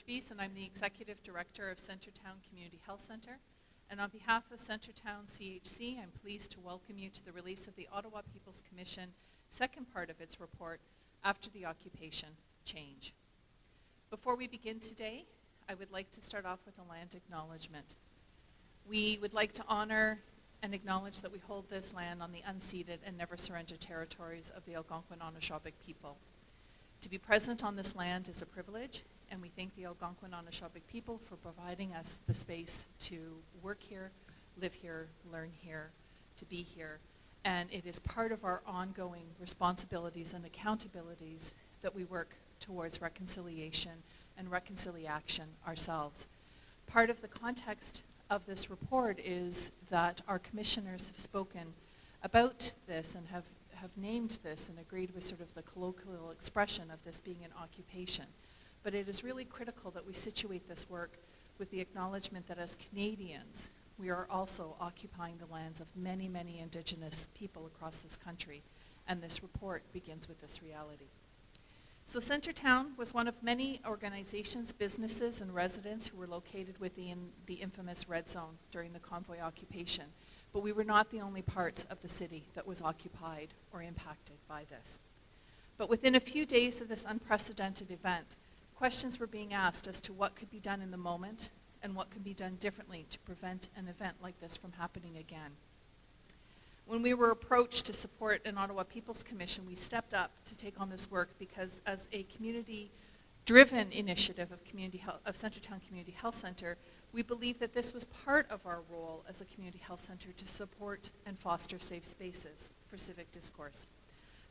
And I'm the Executive Director of Centertown Community Health Center. And on behalf of Centertown CHC, I'm pleased to welcome you to the release of the Ottawa People's Commission second part of its report, After the Occupation, Change. Before we begin today, I would like to start off with a land acknowledgement. We would like to honor and acknowledge that we hold this land on the unceded and never surrendered territories of the Algonquin-Anishinaabe people. To be present on this land is a privilege, and we thank the Algonquin-Anishinaabe people for providing us the space to work here, live here, learn here, to be here. And it is part of our ongoing responsibilities and accountabilities that we work towards reconciliation and reconciliation ourselves. Part of the context of this report is that our commissioners have spoken about this and have named this and agreed with sort of the colloquial expression of this being an occupation. But it is really critical that we situate this work with the acknowledgement that as Canadians, we are also occupying the lands of many, many Indigenous people across this country, and this report begins with this reality. So Centertown was one of many organizations, businesses, and residents who were located within the infamous Red Zone during the convoy occupation, but we were not the only parts of the city that was occupied or impacted by this. But within a few days of this unprecedented event, questions were being asked as to what could be done in the moment and what could be done differently to prevent an event like this from happening again. When we were approached to support an Ottawa People's Commission, we stepped up to take on this work because as a community-driven initiative of Centertown Community Health Center, we believe that this was part of our role as a community health center to support and foster safe spaces for civic discourse.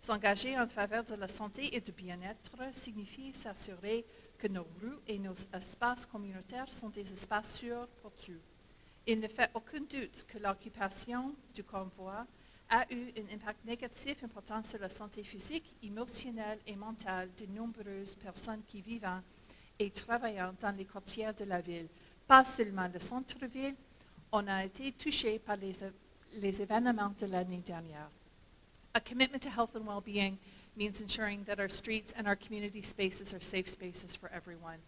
S'engager en faveur de la santé et du bien-être signifie s'assurer que nos rues et nos espaces communautaires sont des espaces sûrs pour tous. Il ne fait aucun doute que l'occupation du convoi a eu un impact négatif important sur la santé physique, émotionnelle et mentale de nombreuses personnes qui vivent et travaillent dans les quartiers de la ville. Pas seulement le centre-ville, on a été touché par les événements de l'année dernière. A commitment to health and well-being means ensuring that our streets and our community spaces are safe spaces for everyone.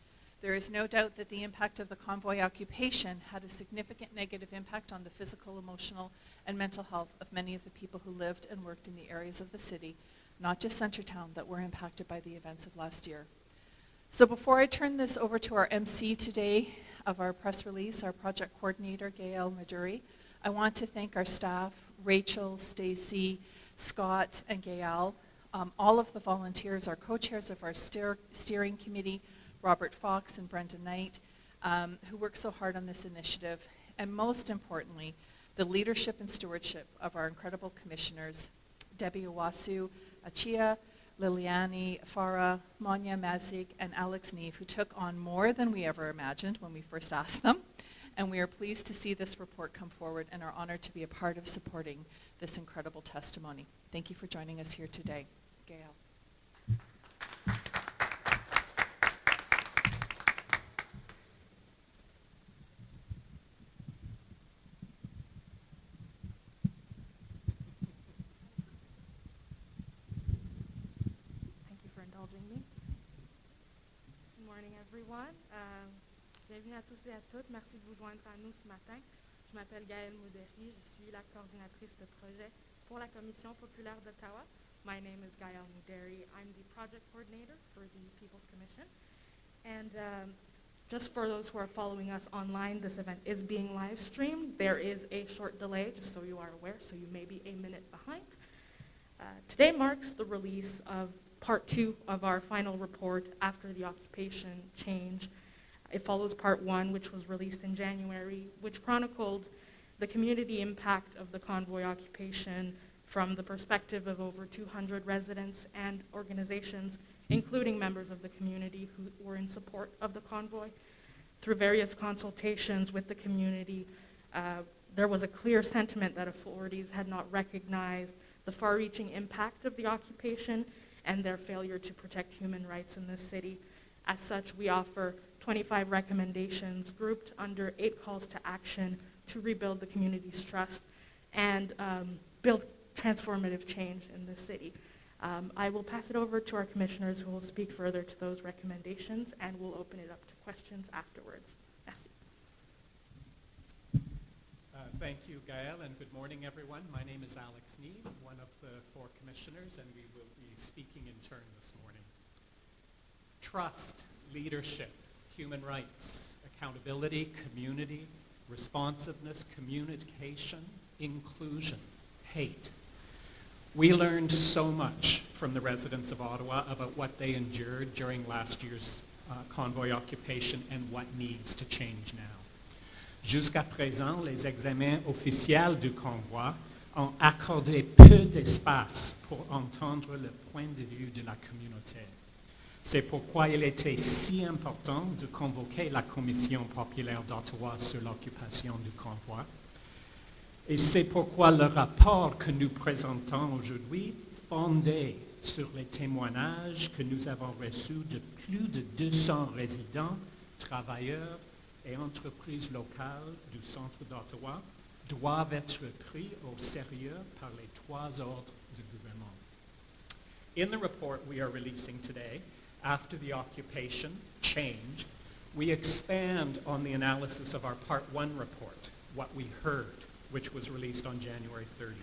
There is no doubt that the impact of the convoy occupation had a significant negative impact on the physical, emotional, and mental health of many of the people who lived and worked in the areas of the city, not just Centertown, that were impacted by the events of last year. So before I turn this over to our MC today of our press release, our project coordinator, Gail Maduri, I want to thank our staff, Rachel, Stacy, Scott, and Gail, all of the volunteers, our co-chairs of our steering committee, Robert Fox and Brendan Knight, who worked so hard on this initiative, and most importantly, the leadership and stewardship of our incredible commissioners, Debbie Owasu, Achia, Liliani, Farah, Monia Mazik, and Alex Neve, who took on more than we ever imagined when we first asked them. And we are pleased to see this report come forward and are honored to be a part of supporting this incredible testimony. Thank you for joining us here today. Gail. Thank you for indulging me. Good morning, everyone. Bienvenue à tous et à toutes. Merci de vous joindre à nous ce matin. Je m'appelle Gaëlle Mouderi. Je suis la coordinatrice de projet pour la Commission populaire d'Ottawa. My name is Gaëlle Mouderi. I'm the project coordinator for the People's Commission. And just for those who are following us online, this event is being live streamed. There is a short delay, just so you are aware, so you may be a minute behind. Today marks the release of part 2 of our final report, After the Occupation, Change. It follows part 1, which was released in January, which chronicled the community impact of the convoy occupation from the perspective of over 200 residents and organizations, including members of the community who were in support of the convoy. Through various consultations with the community, there was a clear sentiment that authorities had not recognized the far-reaching impact of the occupation and their failure to protect human rights in this city. As such, we offer 25 recommendations grouped under 8 calls to action to rebuild the community's trust and build transformative change in the city. I will pass it over to our commissioners who will speak further to those recommendations, and we'll open it up to questions afterwards. Merci. Thank you, Gaëlle, and good morning, everyone. My name is Alex Neve, one of the 4 commissioners, and we will be speaking in turn this morning. Trust, leadership, human rights, accountability, community, responsiveness, communication, inclusion, hate. We learned so much from the residents of Ottawa about what they endured during last year's convoy occupation and what needs to change now. Jusqu'à présent, les examens officiels du convoi ont accordé peu d'espace pour entendre le point de vue de la communauté. C'est pourquoi il était si important de convoquer la Commission populaire d'Ottawa sur l'occupation du convoi. Et c'est pourquoi le rapport que nous présentons aujourd'hui, fondé sur les témoignages que nous avons reçus de plus de 200 résidents, travailleurs et entreprises locales du centre d'Ottawa, doivent être pris au sérieux par les 3 ordres du gouvernement. In the report we are releasing today, after the occupation changed, we expand on the analysis of our Part 1 report, What We Heard, which was released on January 30th.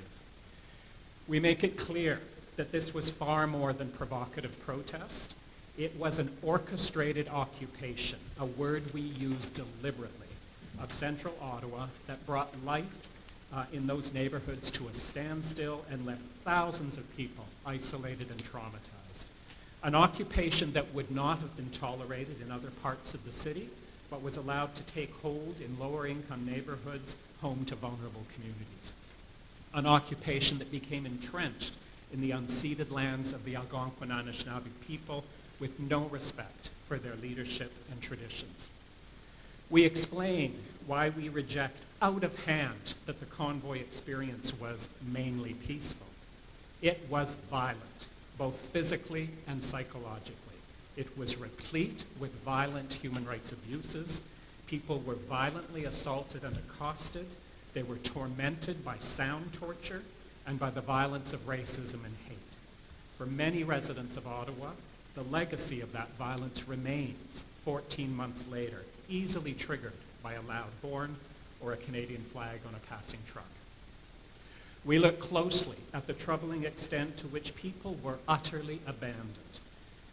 We make it clear that this was far more than provocative protest. It was an orchestrated occupation, a word we use deliberately, of central Ottawa that brought life in those neighborhoods to a standstill and left thousands of people isolated and traumatized. An occupation that would not have been tolerated in other parts of the city, but was allowed to take hold in lower-income neighborhoods home to vulnerable communities. An occupation that became entrenched in the unceded lands of the Algonquin Anishinaabe people with no respect for their leadership and traditions. We explain why we reject out of hand that the convoy experience was mainly peaceful. It was violent, both physically and psychologically. It was replete with violent human rights abuses. People were violently assaulted and accosted. They were tormented by sound torture and by the violence of racism and hate. For many residents of Ottawa, the legacy of that violence remains 14 months later, easily triggered by a loud horn or a Canadian flag on a passing truck. We look closely at the troubling extent to which people were utterly abandoned.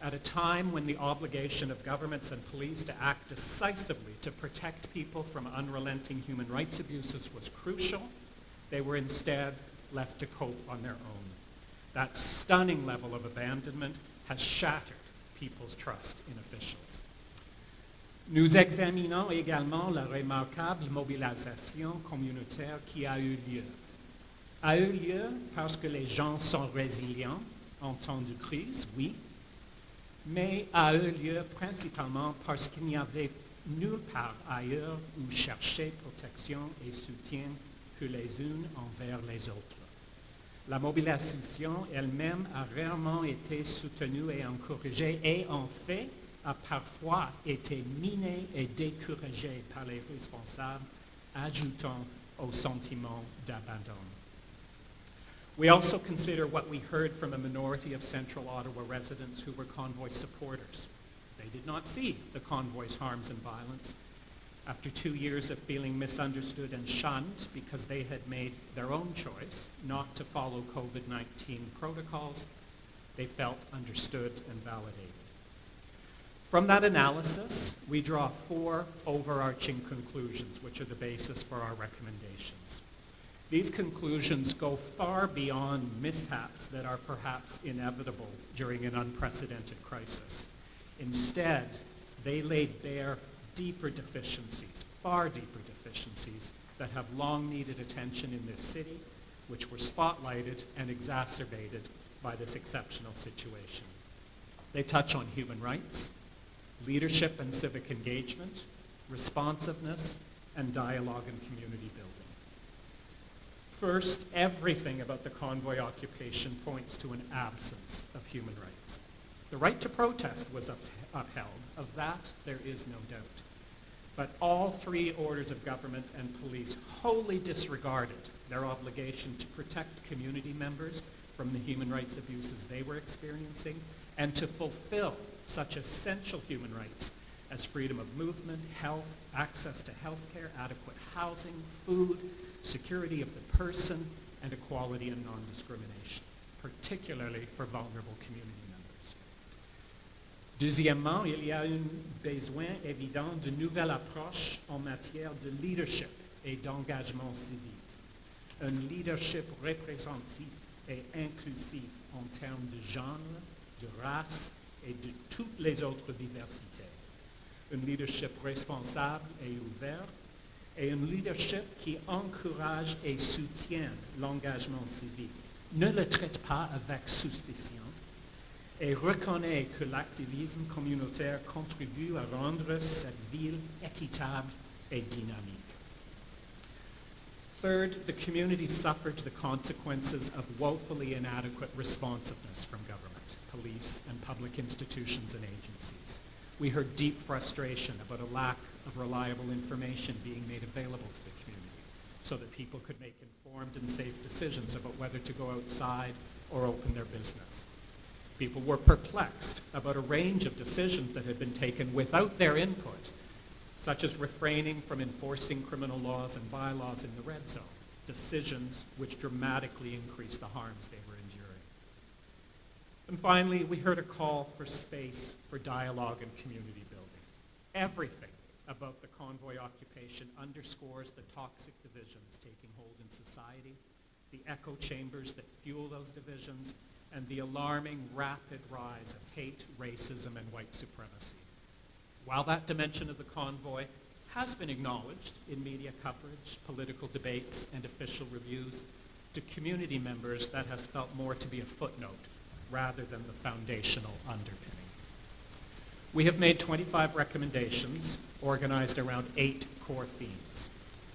At a time when the obligation of governments and police to act decisively to protect people from unrelenting human rights abuses was crucial, they were instead left to cope on their own. That stunning level of abandonment has shattered people's trust in officials. Nous examinons également la remarquable mobilisation communautaire qui a eu lieu. A eu lieu parce que les gens sont résilients en temps de crise, oui, mais a eu lieu principalement parce qu'il n'y avait nulle part ailleurs où chercher protection et soutien que les unes envers les autres. La mobilisation elle-même a rarement été soutenue et encouragée et en fait a parfois été minée et découragée par les responsables, ajoutant au sentiment d'abandon. We also consider what we heard from a minority of Central Ottawa residents who were convoy supporters. They did not see the convoy's harms and violence. After 2 years of feeling misunderstood and shunned because they had made their own choice not to follow COVID-19 protocols, they felt understood and validated. From that analysis, we draw 4 overarching conclusions, which are the basis for our recommendations. These conclusions go far beyond mishaps that are perhaps inevitable during an unprecedented crisis. Instead, they laid bare deeper deficiencies, far deeper deficiencies, that have long needed attention in this city, which were spotlighted and exacerbated by this exceptional situation. They touch on human rights, leadership and civic engagement, responsiveness, and dialogue and community building. First, everything about the convoy occupation points to an absence of human rights. The right to protest was upheld. Of that, there is no doubt. But all 3 orders of government and police wholly disregarded their obligation to protect community members from the human rights abuses they were experiencing and to fulfill such essential human rights as freedom of movement, health, access to health care, adequate housing, food, security of the person, and equality and non-discrimination, particularly for vulnerable community members. Deuxièmement, il y a un besoin évident de nouvelles approches en matière de leadership et d'engagement civique. Un leadership représentatif et inclusif en termes de genre, de race et de toutes les autres diversités. Un leadership responsable et ouvert, et un leadership qui encourage et soutient l'engagement civique, ne le traite pas avec suspicion et reconnaît que l'activisme communautaire contribue à rendre cette ville équitable et dynamique. Third, the community suffered the consequences of woefully inadequate responsiveness from government, police, and public institutions and agencies. We heard deep frustration about a lack of reliable information being made available to the community so that people could make informed and safe decisions about whether to go outside or open their business. People were perplexed about a range of decisions that had been taken without their input, such as refraining from enforcing criminal laws and bylaws in the red zone, decisions which dramatically increased the harms they were enduring. And finally, we heard a call for space for dialogue and community building. Everything about the convoy occupation underscores the toxic divisions taking hold in society, the echo chambers that fuel those divisions, and the alarming rapid rise of hate, racism, and white supremacy. While that dimension of the convoy has been acknowledged in media coverage, political debates, and official reviews, to community members that has felt more to be a footnote rather than the foundational underpinning. We have made 25 recommendations organized around 8 core themes.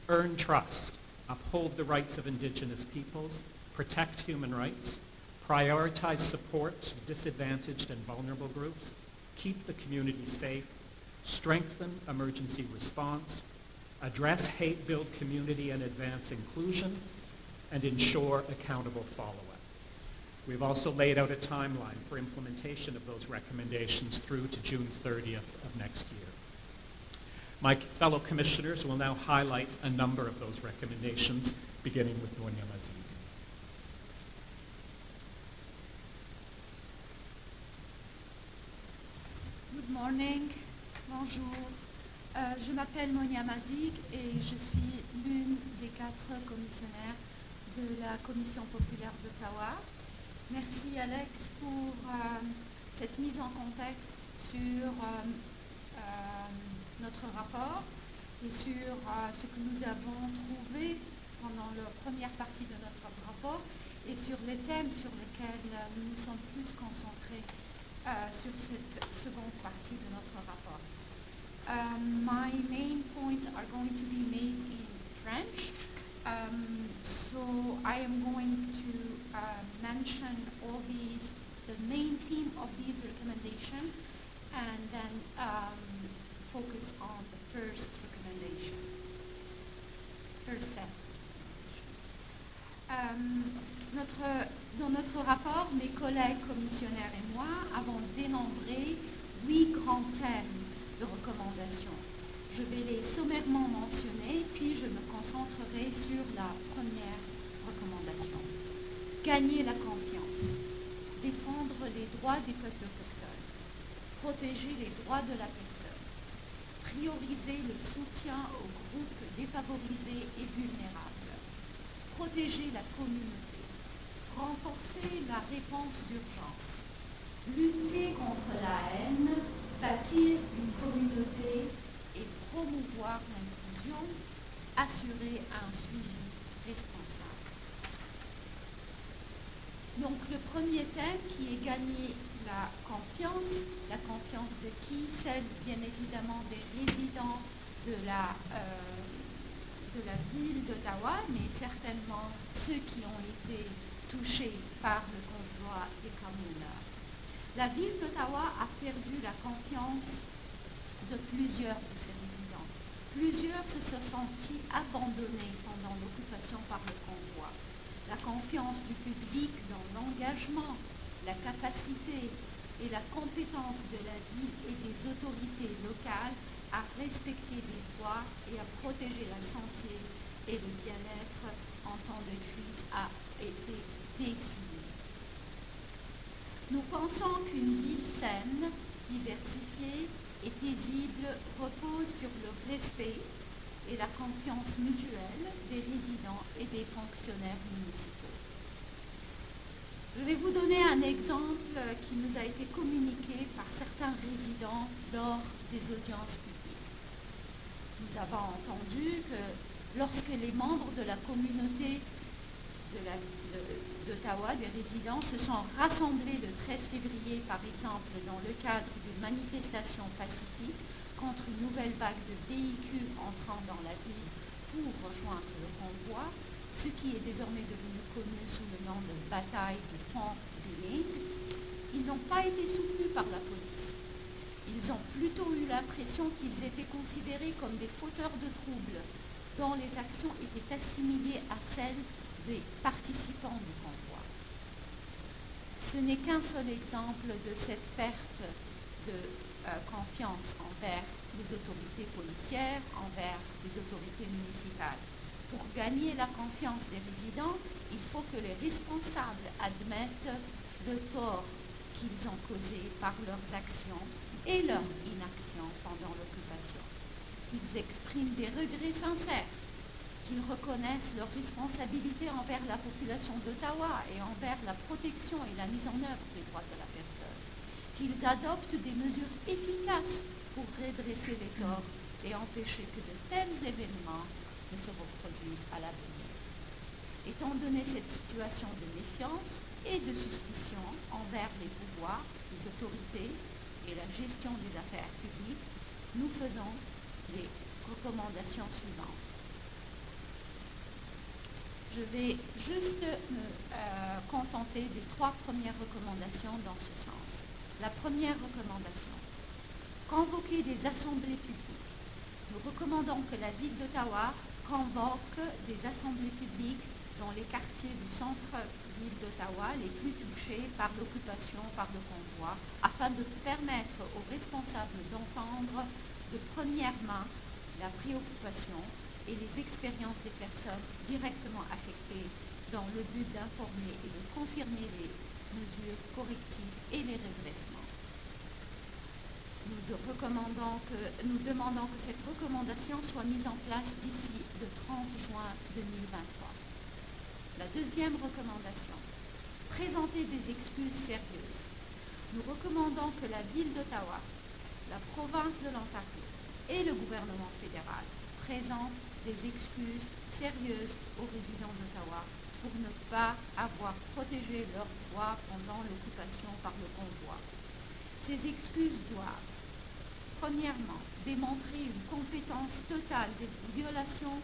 Earn trust, uphold the rights of Indigenous peoples, protect human rights, prioritize support to disadvantaged and vulnerable groups, keep the community safe, strengthen emergency response, address hate-build community and advance inclusion, and ensure accountable follow-up. We've also laid out a timeline for implementation of those recommendations through to June 30th of next year. My fellow commissioners will now highlight a number of those recommendations, beginning with Monia Mazid. Good morning. Bonjour. Je m'appelle Monia Mazig et je suis l'une des 4 commissionnaires de la Commission populaire d'Ottawa. Merci Alex pour cette mise en contexte sur notre rapport et sur ce que nous avons trouvé pendant la première partie de notre rapport et sur les thèmes sur lesquels nous nous sommes plus concentrés sur cette seconde partie de notre rapport. My main points are going to be made in French. So I am going to mention all these, the main theme of these recommendations, and then focus on the first recommendation, first set. Dans notre rapport, mes collègues commissionnaires et moi avons dénombré 8 grands thèmes de recommandations. Je vais les sommairement mentionner, puis je me concentrerai sur la première recommandation. Gagner la confiance, défendre les droits des peuples autochtones, protéger les droits de la personne, prioriser le soutien aux groupes défavorisés et vulnérables, protéger la communauté, renforcer la réponse d'urgence, lutter contre la haine, bâtir une communauté et promouvoir l'inclusion, assurer un suivi responsable. Donc le premier thème qui est gagner la confiance de qui? Celle bien évidemment des résidents de la ville d'Ottawa, mais certainement ceux qui ont été touchés par le convoi des camionneurs. La ville d'Ottawa a perdu la confiance de plusieurs de ses résidents. Plusieurs se sont sentis abandonnés pendant l'occupation par le convoi. la confiance du public dans l'engagement, la capacité et la compétence de la ville et des autorités locales à respecter les droits et à protéger la santé et le bien-être en temps de crise a été décidée. Nous pensons qu'une ville saine, diversifiée et paisible repose sur le respect et la confiance mutuelle des résidents et des fonctionnaires municipaux. Je vais vous donner un exemple qui nous a été communiqué par certains résidents lors des audiences publiques. Nous avons entendu que lorsque les membres de la communauté d'Ottawa, des résidents, se sont rassemblés le 13 février, par exemple, dans le cadre d'une manifestation pacifique contre une nouvelle vague de véhicules entrant dans la ville pour rejoindre le convoi, ce qui est désormais devenu connu sous le nom de bataille du pont du Ling, ils n'ont pas été soutenus par la police. Ils ont plutôt eu l'impression qu'ils étaient considérés comme des fauteurs de troubles, dont les actions étaient assimilées à celles des participants du convoi. Ce n'est qu'un seul exemple de cette perte de confiance envers les autorités policières, envers les autorités municipales. Pour gagner la confiance des résidents, il faut que les responsables admettent le tort qu'ils ont causé par leurs actions et leur inaction pendant l'occupation. Ils expriment des regrets sincères, qu'ils reconnaissent leurs responsabilités envers la population d'Ottawa et envers la protection et la mise en œuvre des droits de la personne, qu'ils adoptent des mesures efficaces pour redresser les torts et empêcher que de tels événements ne se reproduisent à l'avenir. Étant donné cette situation de méfiance et de suspicion envers les pouvoirs, les autorités et la gestion des affaires publiques, nous faisons les recommandations suivantes. Je vais juste me contenter des 3 premières recommandations dans ce sens. La première recommandation, convoquer des assemblées publiques. Nous recommandons que la ville d'Ottawa convoque des assemblées publiques dans les quartiers du centre-ville d'Ottawa les plus touchés par l'occupation par le convoi, afin de permettre aux responsables d'entendre de première main la préoccupation et les expériences des personnes directement affectées dans le but d'informer et de confirmer les mesures correctives et les redressements. Nous demandons que cette recommandation soit mise en place d'ici le 30 juin 2023. La deuxième recommandation, présenter des excuses sérieuses. Nous recommandons que la ville d'Ottawa, la province de l'Ontario et le gouvernement fédéral présentent des excuses sérieuses aux résidents d'Ottawa pour ne pas avoir protégé leurs droits pendant l'occupation par le convoi. Ces excuses doivent, premièrement, démontrer une compétence totale des violations,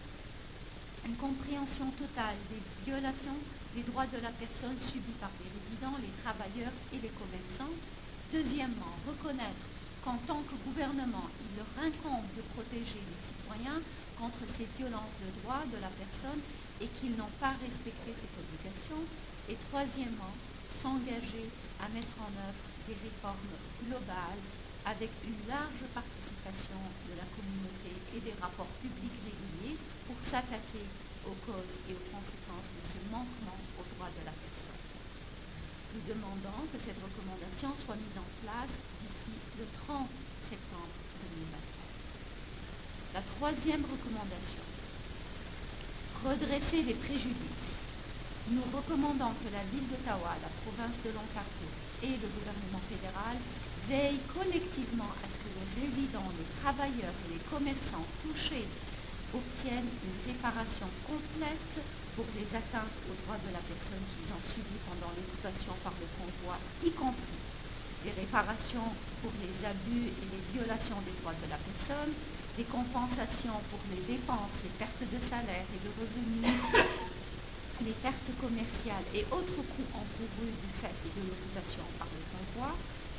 une compréhension totale des violations des droits de la personne subies par les résidents, les travailleurs et les commerçants. Deuxièmement, reconnaître qu'en tant que gouvernement, il leur incombe de protéger les citoyens contre ces violences de droits de la personne et qu'ils n'ont pas respecté cette obligation. Et troisièmement, s'engager à mettre en œuvre des réformes globales avec une large participation de la communauté et des rapports publics réguliers pour s'attaquer aux causes et aux conséquences de ce manquement aux droits de la personne. Nous demandons que cette recommandation soit mise en place d'ici le 30 septembre 2023. La troisième recommandation, redresser les préjudices. Nous recommandons que la ville d'Ottawa, la province de l'Ontario et le gouvernement fédéral veillent collectivement à ce que les résidents, les travailleurs et les commerçants touchés obtiennent une réparation complète pour les atteintes aux droits de la personne qu'ils ont subies pendant l'occupation par le convoi, y compris des réparations pour les abus et les violations des droits de la personne, des compensations pour les dépenses, les pertes de salaire et de revenus, les pertes commerciales et autres coûts encourus du fait de l'occupation par le convoi,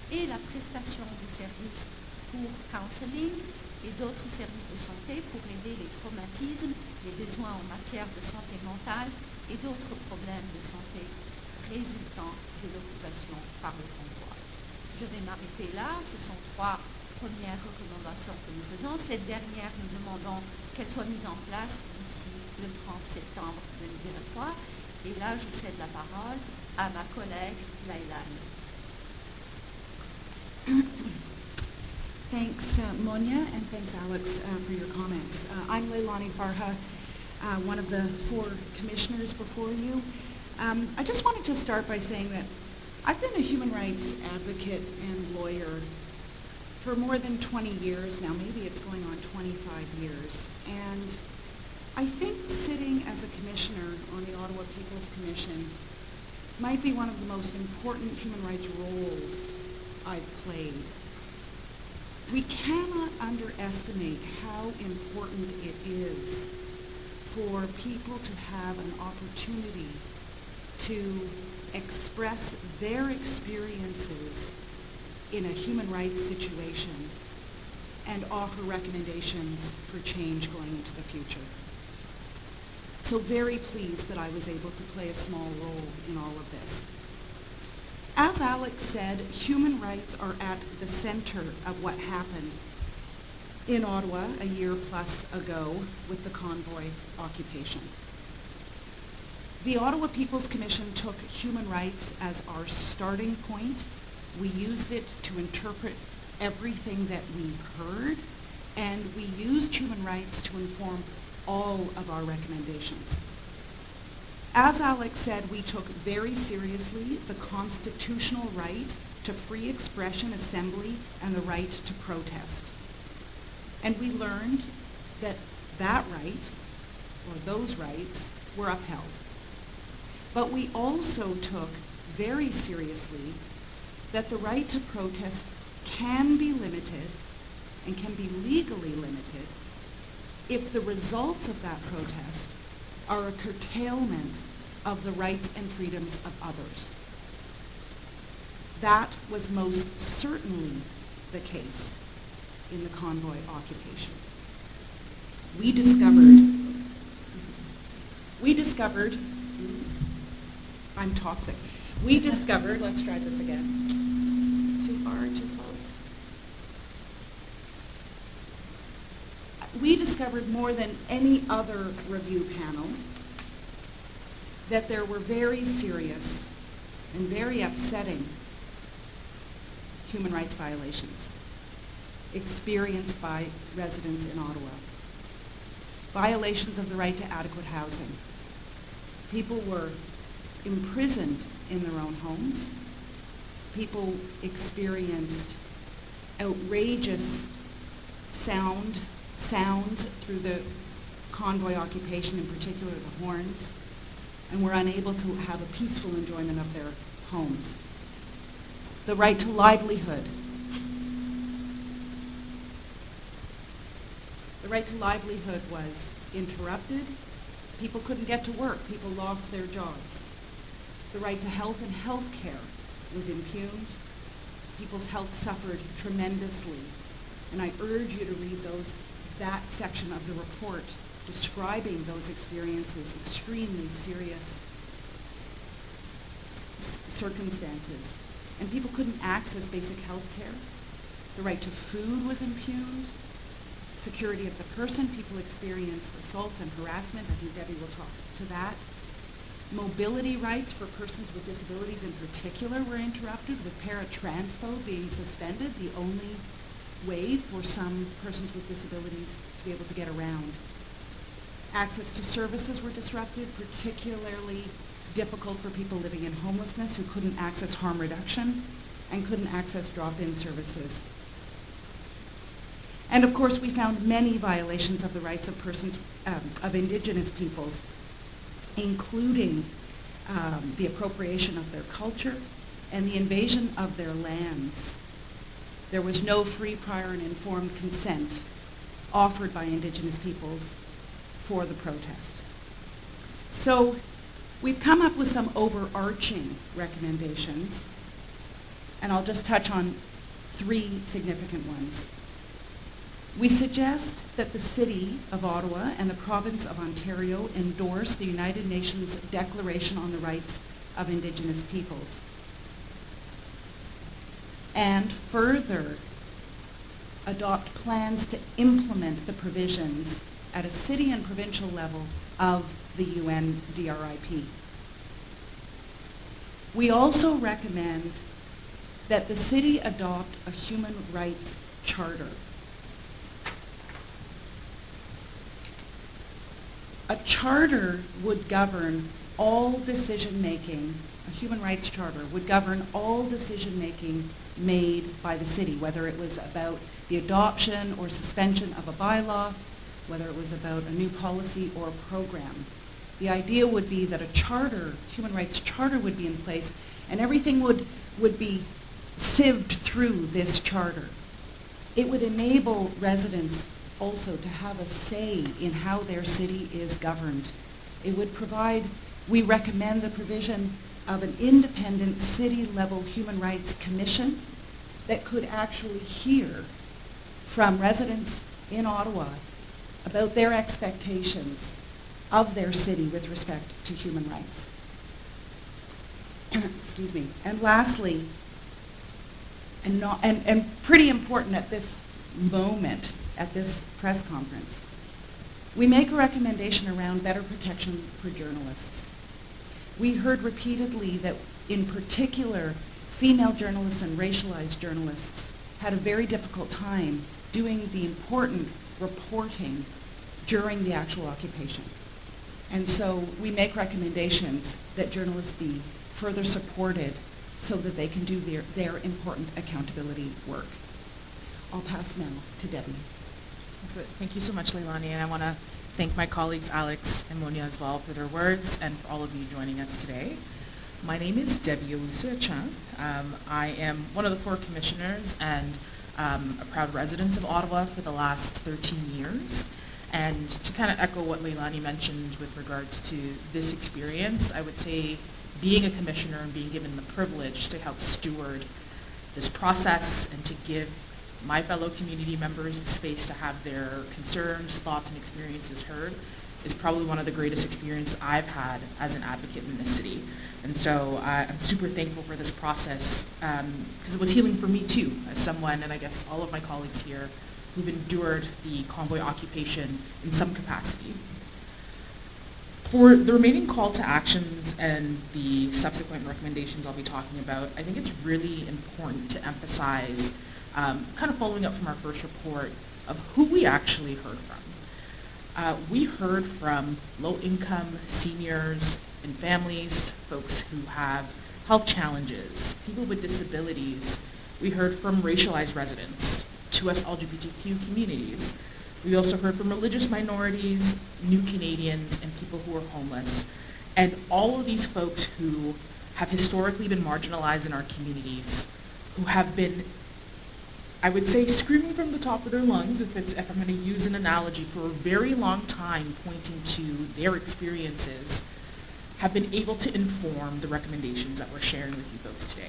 et la prestation de services pour counseling et d'autres services de santé pour aider les traumatismes, les besoins en matière de santé mentale et d'autres problèmes de santé résultant de l'occupation par le convoi. Je vais m'arrêter là. Ce sont 3 premières recommandations que nous faisons. Cette dernière, nous demandons qu'elle soit mise en place d'ici le 30 septembre 2023. Et là, je cède la parole à ma collègue Lailane. Thanks, Monia, and thanks, Alex, for your comments. I'm Leilani Farha, one of the 4 commissioners before you. I just wanted to start by saying that I've been a human rights advocate and lawyer for more than 20 years now. Maybe it's going on 25 years. And I think sitting as a commissioner on the Ottawa People's Commission might be one of the most important human rights roles I've played. We cannot underestimate how important it is for people to have an opportunity to express their experiences in a human rights situation and offer recommendations for change going into the future. So very pleased that I was able to play a small role in all of this. As Alex said, human rights are at the center of what happened in Ottawa a year plus ago with the convoy occupation. The Ottawa People's Commission took human rights as our starting point. We used it to interpret everything that we heard, and we used human rights to inform all of our recommendations. As Alex said, we took very seriously the constitutional right to free expression, assembly, and the right to protest. And we learned that that right, or those rights, were upheld. But we also took very seriously that the right to protest can be limited and can be legally limited if the results of that protest are a curtailment of the rights and freedoms of others. That was most certainly the case in the convoy occupation. We discovered, I'm toxic. We discovered, let's try this again. Too far, too close. We discovered more than any other review panel that there were very serious and very upsetting human rights violations experienced by residents in Ottawa. Violations of the right to adequate housing. People were imprisoned in their own homes. People experienced outrageous sounds through the convoy occupation, in particular the horns, and were unable to have a peaceful enjoyment of their homes. The right to livelihood. The right to livelihood was interrupted. People couldn't get to work. People lost their jobs. The right to health and health care was impugned. People's health suffered tremendously. And I urge you to read that section of the report describing those experiences, extremely serious circumstances. And people couldn't access basic health care. The right to food was impugned. Security of the person. People experienced assaults and harassment. I think Debbie will talk to that. Mobility rights for persons with disabilities in particular were interrupted, with paratransport being suspended, the only way for some persons with disabilities to be able to get around. Access to services were disrupted, particularly difficult for people living in homelessness who couldn't access harm reduction and couldn't access drop-in services. And of course, we found many violations of the rights of persons, of Indigenous peoples, including the appropriation of their culture and the invasion of their lands. There was no free, prior, and informed consent offered by Indigenous peoples for the protest. So we've come up with some overarching recommendations, and I'll just touch on 3 significant ones. We suggest that the City of Ottawa and the Province of Ontario endorse the United Nations Declaration on the Rights of Indigenous Peoples. And further, adopt plans to implement the provisions at a city and provincial level of the UNDRIP. We also recommend that the city adopt a human rights charter. A charter would govern all decision-making, a human rights charter would govern all decision-making made by the city, whether it was about the adoption or suspension of a bylaw, whether it was about a new policy or program. The idea would be that a charter, human rights charter, would be in place, and everything would be sieved through this charter. It would enable residents also to have a say in how their city is governed. It would provide, we recommend the provision of an independent city-level human rights commission that could actually hear from residents in Ottawa about their expectations of their city with respect to human rights. Excuse me. And lastly, and pretty important at this moment, at this press conference, we make a recommendation around better protection for journalists. We heard repeatedly that, in particular, female journalists and racialized journalists had a very difficult time doing the important reporting during the actual occupation. And so we make recommendations that journalists be further supported so that they can do their important accountability work. I'll pass now to Debbie. Thank you so much, Leilani, and I want to thank my colleagues Alex and Monia as well for their words and for all of you joining us today. My name is Debbie Oluseachan. I am one of the 4 commissioners and a proud resident of Ottawa for the last 13 years. And to kind of echo what Leilani mentioned with regards to this experience, I would say being a commissioner and being given the privilege to help steward this process and to give my fellow community members the space to have their concerns, thoughts, and experiences heard is probably one of the greatest experiences I've had as an advocate in this city. And so I'm super thankful for this process because it was healing for me too, as someone, and I guess all of my colleagues here, who've endured the convoy occupation in some capacity. For the remaining call to actions and the subsequent recommendations I'll be talking about, I think it's really important to emphasize, kind of following up from our first report, of who we actually heard from. We heard from low-income seniors and families, folks who have health challenges, people with disabilities. We heard from racialized residents, to us LGBTQ communities. We also heard from religious minorities, new Canadians, and people who are homeless. And all of these folks who have historically been marginalized in our communities, who have been, I would say, screaming from the top of their lungs, if I'm going to use an analogy, for a very long time pointing to their experiences, have been able to inform the recommendations that we're sharing with you folks today.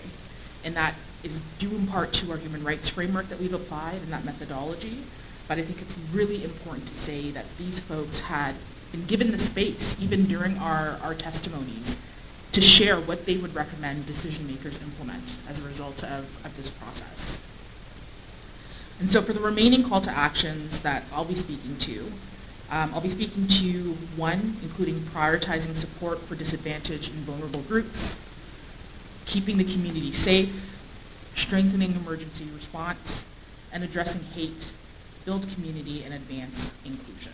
And that is due in part to our human rights framework that we've applied and that methodology. But I think it's really important to say that these folks had been given the space, even during our testimonies, to share what they would recommend decision makers implement as a result of this process. And so for the remaining call to actions that I'll be speaking to, one, including prioritizing support for disadvantaged and vulnerable groups, keeping the community safe, strengthening emergency response, and addressing hate, build community, and advance inclusion.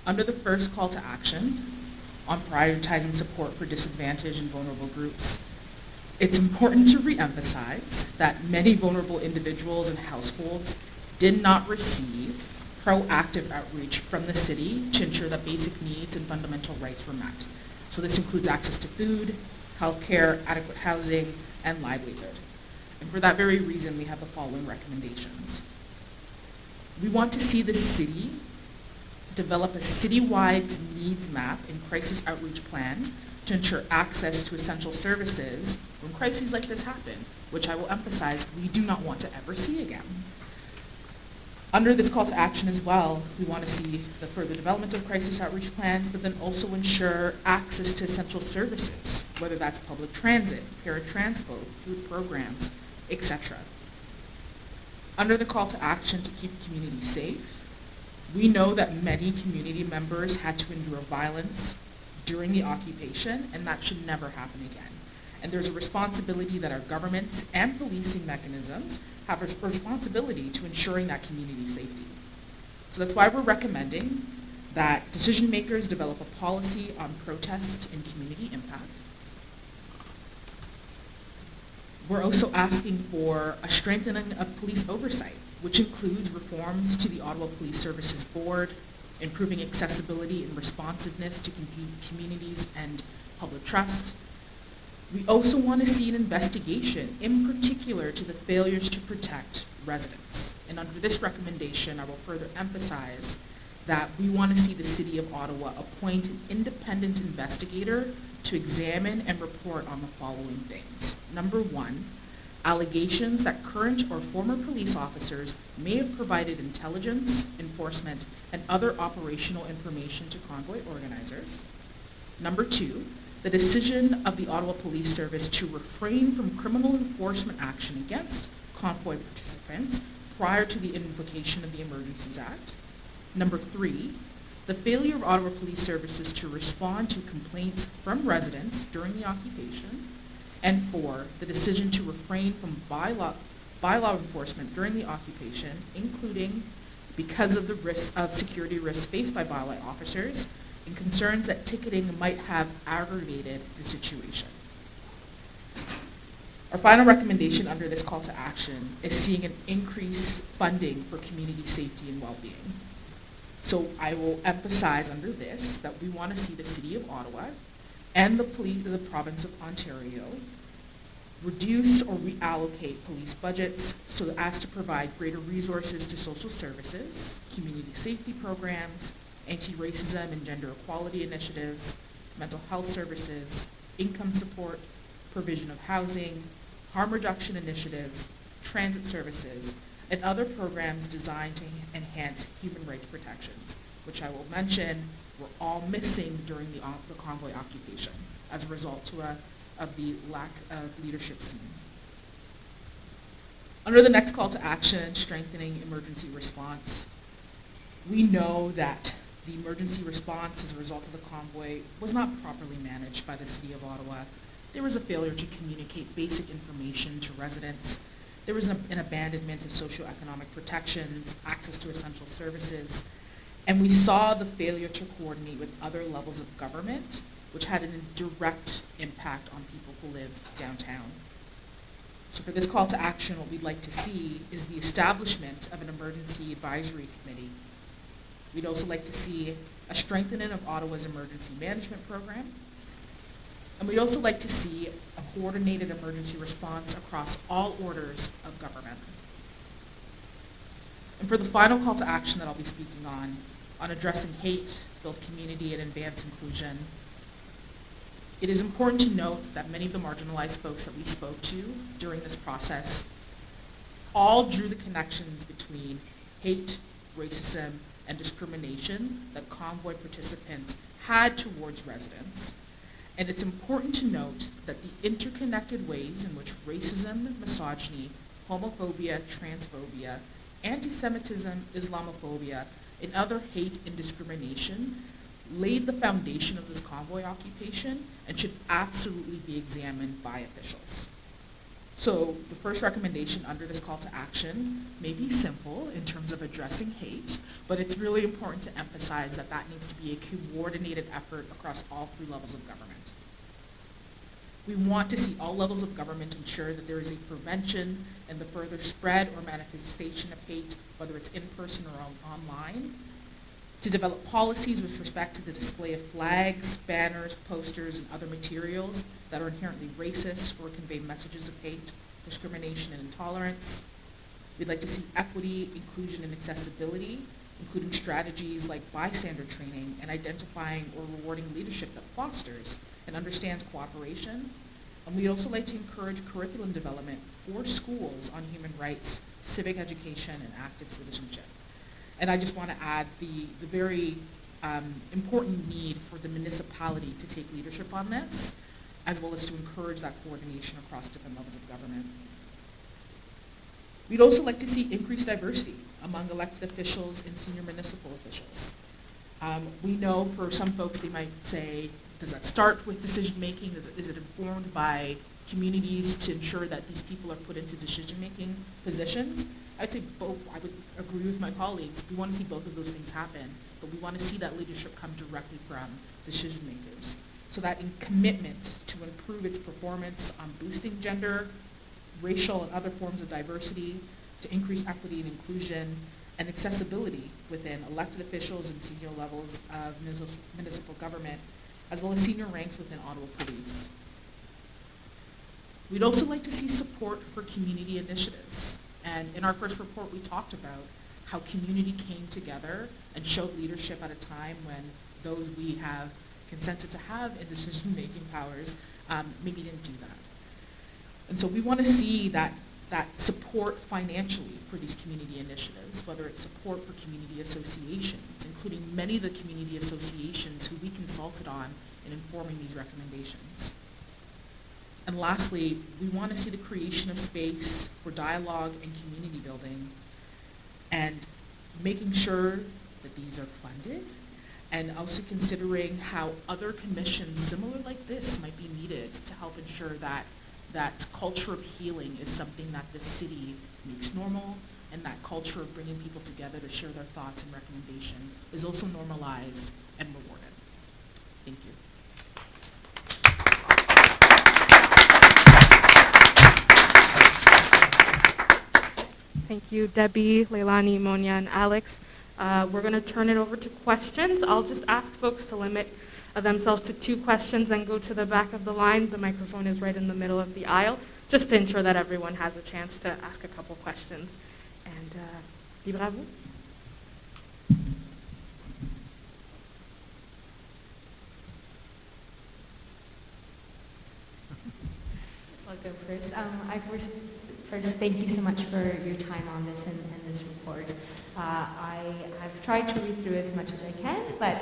Under the first call to action on prioritizing support for disadvantaged and vulnerable groups, it's important to reemphasize that many vulnerable individuals and households did not receive proactive outreach from the city to ensure that basic needs and fundamental rights were met. So this includes access to food, healthcare, adequate housing, and livelihood. And for that very reason, we have the following recommendations. We want to see the city develop a citywide needs map and crisis outreach plan to ensure access to essential services when crises like this happen, which I will emphasize we do not want to ever see again. Under this call to action as well, we want to see the further development of crisis outreach plans, but then also ensure access to essential services, whether that's public transit, paratranspo, food programs, etc. Under the call to action to keep communities safe, we know that many community members had to endure violence during the occupation, and that should never happen again. And there's a responsibility that our governments and policing mechanisms have a responsibility to ensuring that community safety. So that's why we're recommending that decision makers develop a policy on protest and community impact. We're also asking for a strengthening of police oversight, which includes reforms to the Ottawa Police Services Board, improving accessibility and responsiveness to communities and public trust. We also want to see an investigation, in particular to the failures to protect residents. And under this recommendation, I will further emphasize that we want to see the City of Ottawa appoint an independent investigator to examine and report on the following things. Number one, allegations that current or former police officers may have provided intelligence, enforcement, and other operational information to convoy organizers. Number two, the decision of the Ottawa Police Service to refrain from criminal enforcement action against convoy participants prior to the invocation of the Emergencies Act. Number three, the failure of Ottawa Police Services to respond to complaints from residents during the occupation. And four, the decision to refrain from bylaw enforcement during the occupation, including because of the risk of security risks faced by bylaw officers and concerns that ticketing might have aggravated the situation. Our final recommendation under this call to action is seeing an increased funding for community safety and well-being. So I will emphasize under this that we want to see the City of Ottawa and the province of Ontario reduce or reallocate police budgets so as to provide greater resources to social services, community safety programs, anti-racism and gender equality initiatives, mental health services, income support, provision of housing, harm reduction initiatives, transit services, and other programs designed to enhance human rights protections, which I will mention were all missing during the convoy occupation as a result of the lack of leadership seen. Under the next call to action, strengthening emergency response, we know that the emergency response as a result of the convoy was not properly managed by the City of Ottawa. There was a failure to communicate basic information to residents. There was an abandonment of socioeconomic protections, access to essential services, and we saw the failure to coordinate with other levels of government, which had a direct impact on people who live downtown. So for this call to action, what we'd like to see is the establishment of an emergency advisory committee. We'd also like to see a strengthening of Ottawa's emergency management program. And we'd also like to see a coordinated emergency response across all orders of government. And for the final call to action that I'll be speaking on addressing hate, build community, and advance inclusion, it is important to note that many of the marginalized folks that we spoke to during this process all drew the connections between hate, racism, and discrimination that convoy participants had towards residents. And it's important to note that the interconnected ways in which racism, misogyny, homophobia, transphobia, anti-Semitism, Islamophobia, and other hate and discrimination laid the foundation of this convoy occupation and should absolutely be examined by officials. So the first recommendation under this call to action may be simple in terms of addressing hate, but it's really important to emphasize that that needs to be a coordinated effort across all three levels of government. We want to see all levels of government ensure that there is a prevention and the further spread or manifestation of hate, whether it's in person or online, to develop policies with respect to the display of flags, banners, posters, and other materials that are inherently racist or convey messages of hate, discrimination, and intolerance. We'd like to see equity, inclusion, and accessibility, including strategies like bystander training and identifying or rewarding leadership that fosters and understands cooperation. And we'd also like to encourage curriculum development for schools on human rights, civic education, and active citizenship. And I just want to add the very important need for the municipality to take leadership on this, as well as to encourage that coordination across different levels of government. We'd also like to see increased diversity among elected officials and senior municipal officials. We know for some folks they might say, does that start with decision making? Is it informed by communities to ensure that these people are put into decision making positions? I'd say both. I would agree with my colleagues. We want to see both of those things happen, but we want to see that leadership come directly from decision makers. So that in commitment to improve its performance on boosting gender, racial and other forms of diversity, to increase equity and inclusion, and accessibility within elected officials and senior levels of municipal government, as well as senior ranks within Ottawa Police. We'd also like to see support for community initiatives. And in our first report, we talked about how community came together and showed leadership at a time when those we have consented to have in decision-making powers maybe didn't do that. And so we want to see that support financially for these community initiatives, whether it's support for community associations, including many of the community associations who we consulted on in informing these recommendations. And lastly, we want to see the creation of space for dialogue and community building, and making sure that these are funded, and also considering how other commissions similar like this might be needed to help ensure that that culture of healing is something that the city makes normal, and that culture of bringing people together to share their thoughts and recommendation is also normalized and rewarded. Thank you. Thank you, Debbie, Leilani, Monia, and Alex. We're going to turn it over to questions. I'll just ask folks to limit themselves to 2 questions and go to the back of the line. The microphone is right in the middle of the aisle, just to ensure that everyone has a chance to ask a couple questions. And libre à vous. I'll go first. First, thank you so much for your time on this and this report. I have tried to read through as much as I can, but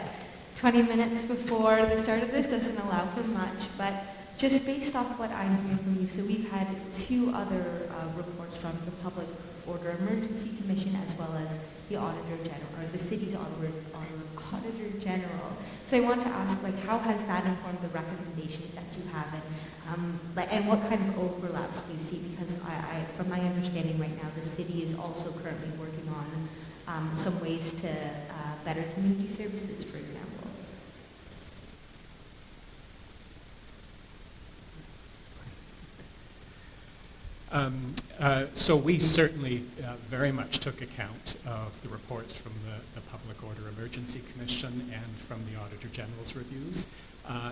20 minutes before the start of this doesn't allow for much. But just based off what I'm hearing from you, so we've had 2 other reports from the Public Order Emergency Commission as well as the Auditor General, or the city's Auditor General. So I want to ask, how has that informed the recommendations that you have, and what kind of overlaps do you see? Because from my understanding right now, the city is also currently working on some ways to better community services, for example. So we certainly very much took account of the reports from the Public Order Emergency Commission and from the Auditor General's reviews,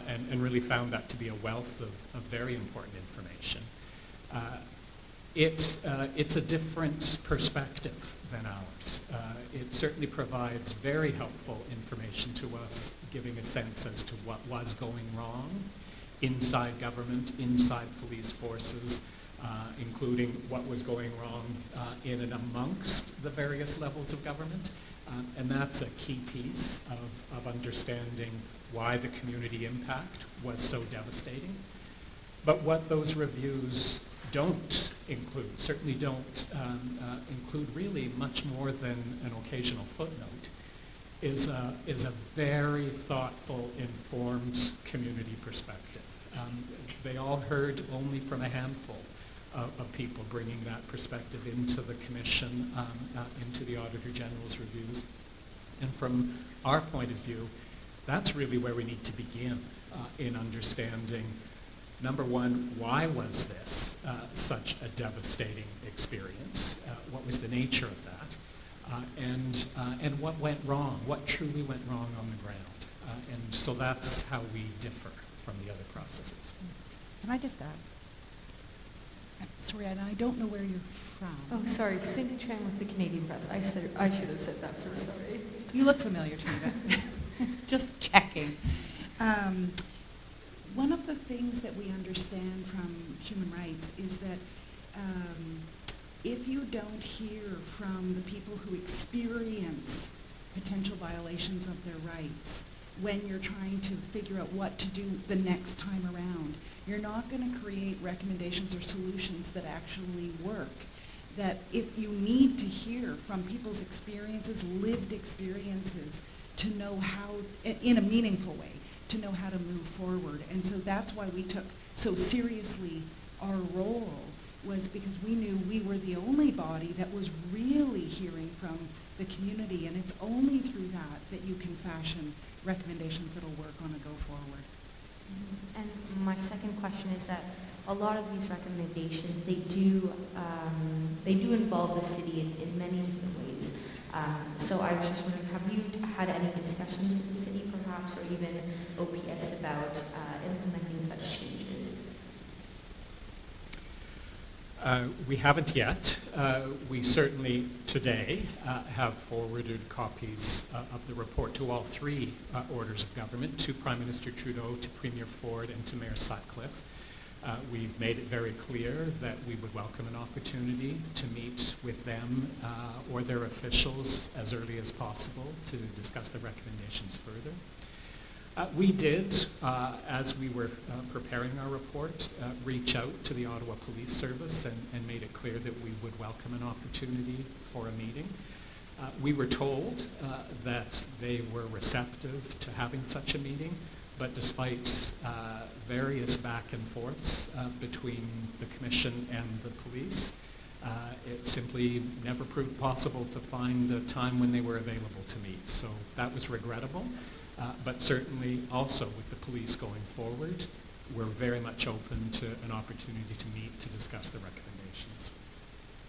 and really found that to be a wealth of very important information. It's a different perspective than ours. It certainly provides very helpful information to us, giving a sense as to what was going wrong inside government, inside police forces, including what was going wrong in and amongst the various levels of government. And that's a key piece of understanding why the community impact was so devastating. But what those reviews don't include, certainly don't include really much more than an occasional footnote, is a very thoughtful, informed community perspective. They all heard only from a handful of people bringing that perspective into the commission, into the Auditor General's reviews. And from our point of view, that's really where we need to begin in understanding, number one, why was this such a devastating experience? What was the nature of that? And what went wrong? What truly went wrong on the ground? And so that's how we differ from the other processes. Can I just add? Sorry, and I don't know where you're from. Oh, sorry, Cindy Tran with the Canadian Press. I should have said that, so sorry. You look familiar to me. Just checking. One of the things that we understand from human rights is that if you don't hear from the people who experience potential violations of their rights when you're trying to figure out what to do the next time around, you're not going to create recommendations or solutions that actually work. That if you need to hear from people's experiences, lived experiences, to know how, in a meaningful way, to know how to move forward. And so that's why we took so seriously our role, was because we knew we were the only body that was really hearing from the community, and it's only through that that you can fashion recommendations that'll work on a go forward. And my second question is that a lot of these recommendations, they do involve the city in many different ways. So I was just wondering, have you had any discussions with the city perhaps, or even OPS about implementing such changes? We haven't yet. We certainly today have forwarded copies of the report to all three orders of government, to Prime Minister Trudeau, to Premier Ford, and to Mayor Sutcliffe. We've made it very clear that we would welcome an opportunity to meet with them or their officials as early as possible to discuss the recommendations further. We did, as we were preparing our report, reach out to the Ottawa Police Service and made it clear that we would welcome an opportunity for a meeting. We were told that they were receptive to having such a meeting, but despite various back and forths between the Commission and the police, it simply never proved possible to find a time when they were available to meet. So that was regrettable. But certainly also with the police going forward, we're very much open to an opportunity to meet to discuss the recommendations.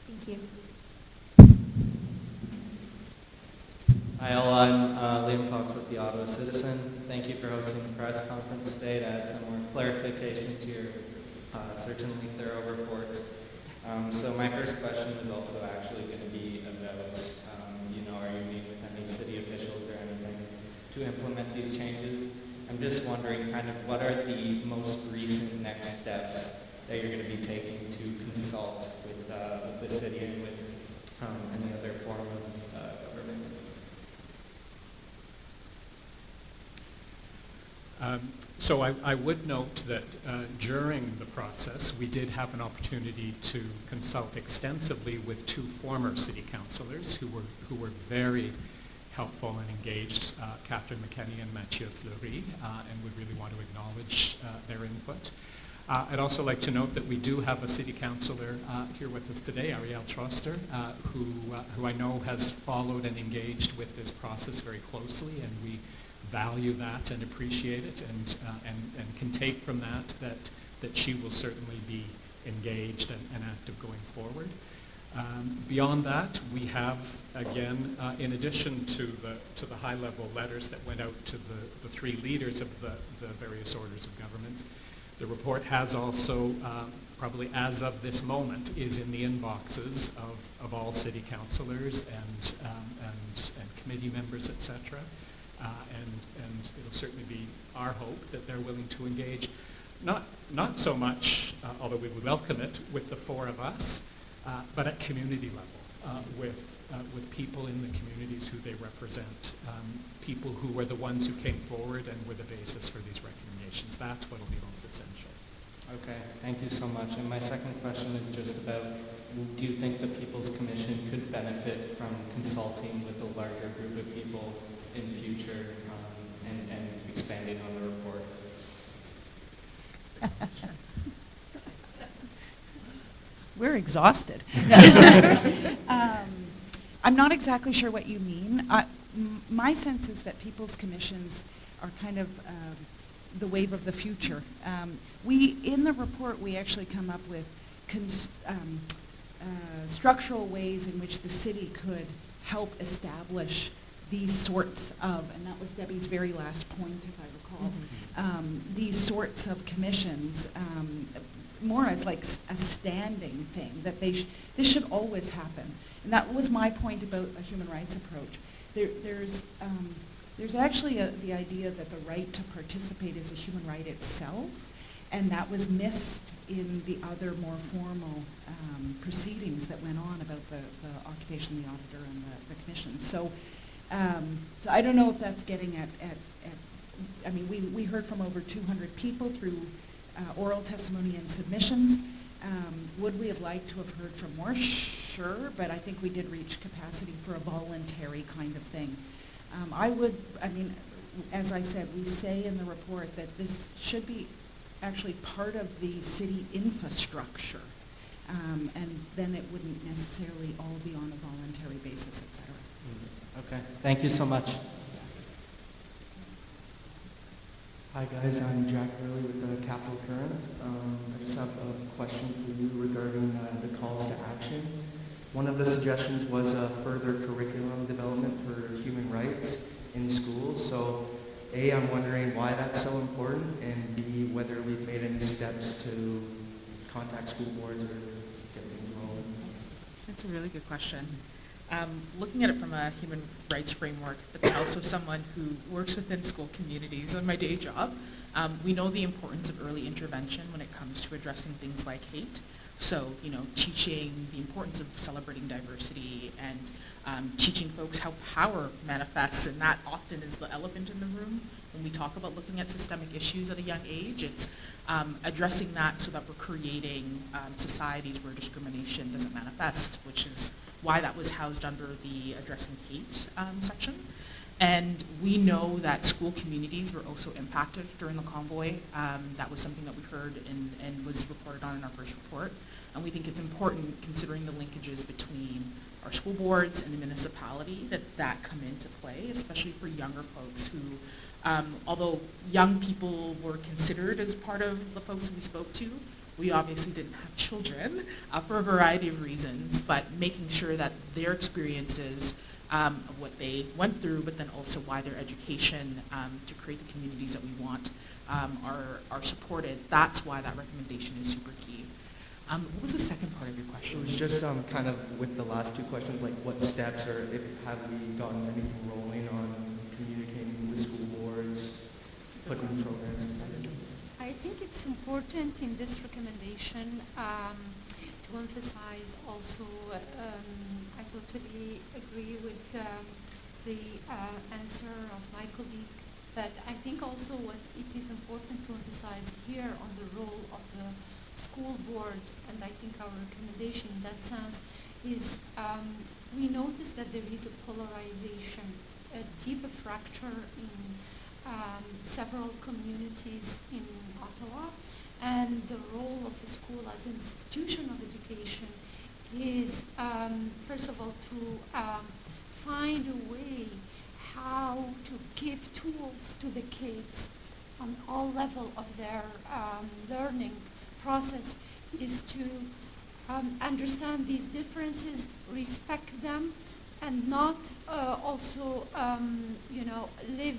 Thank you. Hi all, I'm Liam Fox with the Ottawa Citizen. Thank you for hosting the press conference today to add some more clarification to your certainly thorough report. So my first question was also actually going to be about, are you meeting with any city officials or anything to implement these changes? I'm just wondering kind of what are the most recent next steps that you're going to be taking to consult with the city and with any other form of government? So I would note that during the process, we did have an opportunity to consult extensively with two former city councillors who were very helpful and engaged, Catherine McKenney and Mathieu Fleury, and would really want to acknowledge their input. I'd also like to note that we do have a city councillor here with us today, Ariel Troster, who I know has followed and engaged with this process very closely, and we value that and appreciate it, and can take from that she will certainly be engaged and active going forward. Beyond that, we have, again, in addition to the high-level letters that went out to the three leaders of the various orders of government, the report has also, probably as of this moment, is in the inboxes of all city councillors and committee members, etc. And it'll certainly be our hope that they're willing to engage, not so much, although we would welcome it, with the four of us, but at community level, with people in the communities who they represent, people who were the ones who came forward and were the basis for these recommendations. That's what will be most essential. Okay, thank you so much. And my second question is just about, do you think the People's Commission could benefit from consulting with a larger group of people in future and expanding on the report? We're exhausted. I'm not exactly sure what you mean. My sense is that People's Commissions are kind of the wave of the future. In the report, we actually come up with structural ways in which the city could help establish these sorts of, and that was Debbie's very last point, if I recall, these sorts of commissions, more as like a standing thing, that this should always happen. And that was my point about a human rights approach. There's actually the idea that the right to participate is a human right itself, And that was missed in the other more formal proceedings that went on about the occupation, the auditor, and the commission. So I don't know if that's getting at I mean, we heard from over 200 people through oral testimony and submissions. Would we have liked to have heard from more? Sure, but I think we did reach capacity for a voluntary kind of thing. I mean, as I said, we say in the report that this should be actually part of the city infrastructure, and then it wouldn't necessarily all be on a voluntary basis, et cetera. Okay, thank you so much. Hi guys, I'm Jack Hurley with the Capital Current. I just have a question for you regarding the calls to action. One of the suggestions was further curriculum development for human rights in schools. So A, I'm wondering why that's so important, and B, whether we've made any steps to contact school boards or get things rolling. That's a really good question. Looking at it from a human rights framework, but then also someone who works within school communities on my day job, we know the importance of early intervention when it comes to addressing things like hate. So, teaching the importance of celebrating diversity and teaching folks how power manifests, and that often is the elephant in the room when we talk about looking at systemic issues at a young age. It's addressing that so that we're creating societies where discrimination doesn't manifest, which is why that was housed under the Addressing Hate section. And we know that school communities were also impacted during the convoy. That was something that we heard and was reported on in our first report. And we think it's important, considering the linkages between our school boards and the municipality, that come into play, especially for younger folks who, although young people were considered as part of the folks we spoke to, we obviously didn't have children for a variety of reasons, but making sure that their experiences of what they went through, but then also why their education to create the communities that we want are supported. That's why that recommendation is super key. What was the second part of your question? It was just kind of with the last two questions, like what steps or have we gotten anything rolling on communicating with school boards, putting programs in place? I think it's important in this recommendation to emphasize also, I totally agree with the answer of my colleague, but I think also what it is important to emphasize here on the role of the school board, and I think our recommendation in that sense is we notice that there is a polarization, a deeper fracture in several communities in Ottawa, and the role of the school as an institution of education is, first of all, to find a way how to give tools to the kids on all levels of their learning process, is to understand these differences, respect them, and not also, live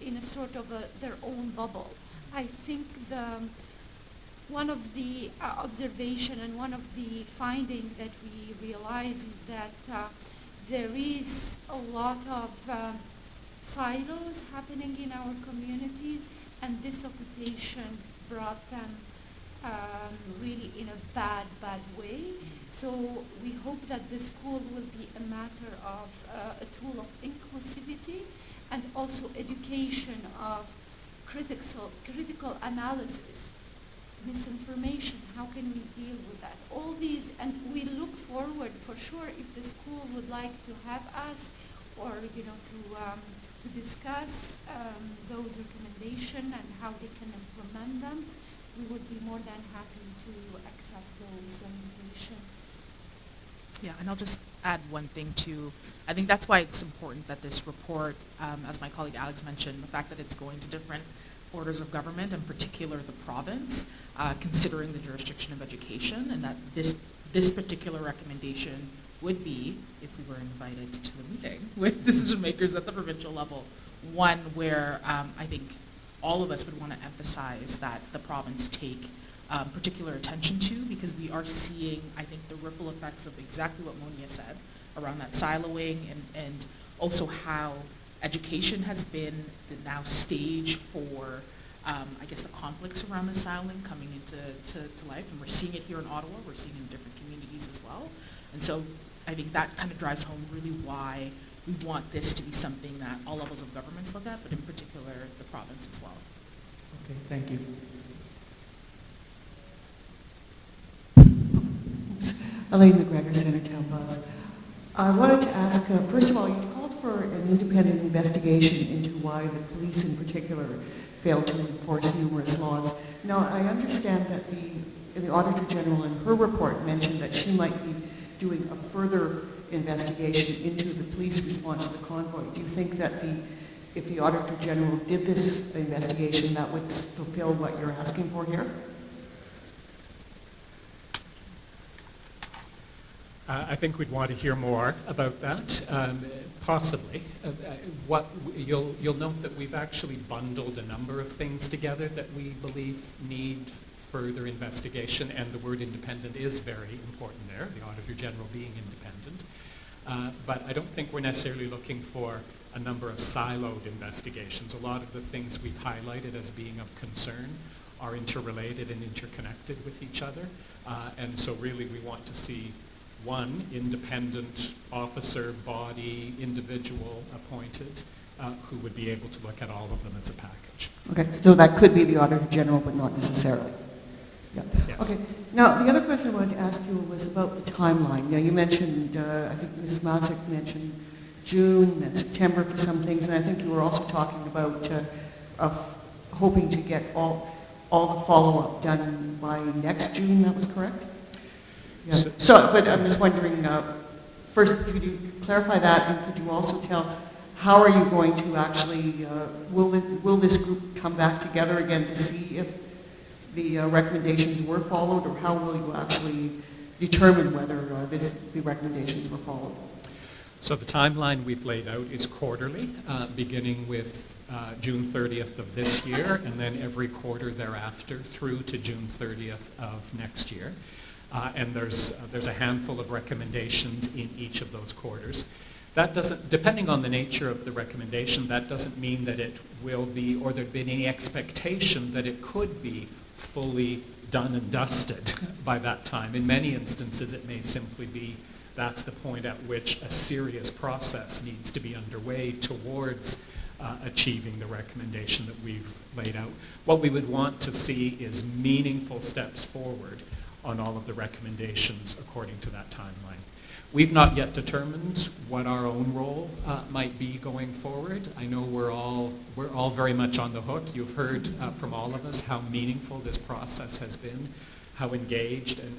in a sort of their own bubble. I think one of the observation and one of the findings that we realize is that there is a lot of silos happening in our communities, and this occupation brought them really in a bad way. So we hope that the school will be a matter of a tool of inclusivity and also education of critical analysis, misinformation, how can we deal with that? All these, and we look forward for sure if the school would like to have us or, to discuss those recommendations and how they can implement them. We would be more than happy to accept those invitations. Yeah, and I'll just add one thing too. I think that's why it's important that this report, as my colleague Alex mentioned, the fact that it's going to different orders of government, in particular the province, considering the jurisdiction of education, and that this particular recommendation would be, if we were invited to the meeting with decision makers at the provincial level, one where I think all of us would want to emphasize that the province take particular attention to, because we are seeing, I think, the ripple effects of exactly what Monia said around that siloing, and also how education has been the now stage for I guess, the conflicts around asylum coming into to life. And we're seeing it here in Ottawa. We're seeing it in different communities as well. And so I think that kind of drives home really why we want this to be something that all levels of governments look at, but in particular the province as well. Okay, thank you. Elaine McGregor, Centertown Buzz. I wanted to ask, first of all, you called for an independent investigation into why the police in particular failed to enforce numerous laws. Now, I understand that the Auditor General in her report mentioned that she might be doing a further investigation into the police response to the convoy. Do you think that if the Auditor General did this investigation, that would fulfill what you're asking for here? I think we'd want to hear more about that, possibly. You'll note that we've actually bundled a number of things together that we believe need further investigation, and the word independent is very important there, the Auditor General being independent. But I don't think we're necessarily looking for a number of siloed investigations. A lot of the things we've highlighted as being of concern are interrelated and interconnected with each other. And so really we want to see one independent officer, body, individual appointed who would be able to look at all of them as a package. Okay, so that could be the Auditor General, but not necessarily. Yeah. Yes. Okay. Now, the other question I wanted to ask you was about the timeline. Now, you mentioned, I think Ms. Masick mentioned June and September for some things, and I think you were also talking about hoping to get all the follow-up done by next June. That was correct? Yeah. But I'm just wondering, first, could you clarify that, and could you also tell how are you going to actually, will this group come back together again to see if the recommendations were followed, or how will you actually determine whether the recommendations were followed? So the timeline we've laid out is quarterly, beginning with June 30th of this year, and then every quarter thereafter through to June 30th of next year. And there's a handful of recommendations in each of those quarters. That doesn't, depending on the nature of the recommendation, that doesn't mean that it will be, or there'd been any expectation that it could be fully done and dusted by that time. In many instances, it may simply be that's the point at which a serious process needs to be underway towards achieving the recommendation that we've laid out. What we would want to see is meaningful steps forward on all of the recommendations according to that timeline. We've not yet determined what our own role might be going forward. I know we're all very much on the hook. You've heard from all of us how meaningful this process has been, how engaged and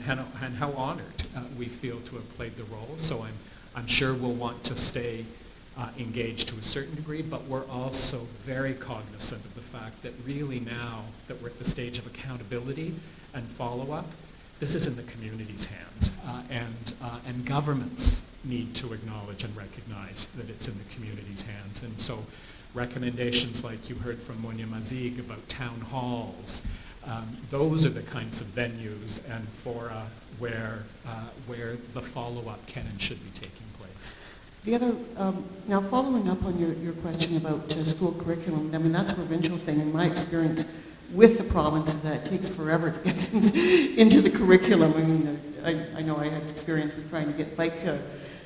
how honored we feel to have played the role. So I'm sure we'll want to stay engaged to a certain degree, but we're also very cognizant of the fact that really now that we're at the stage of accountability and follow-up, this is in the community's hands, and governments need to acknowledge and recognize that it's in the community's hands. And so recommendations like you heard from Monia Mazig about town halls, those are the kinds of venues and fora where the follow-up can and should be taking place. The other, now following up on your question about school curriculum, I mean, that's a provincial thing. In my experience with the province, that it takes forever to get things into the curriculum. I mean, I know I had experience with trying to get bike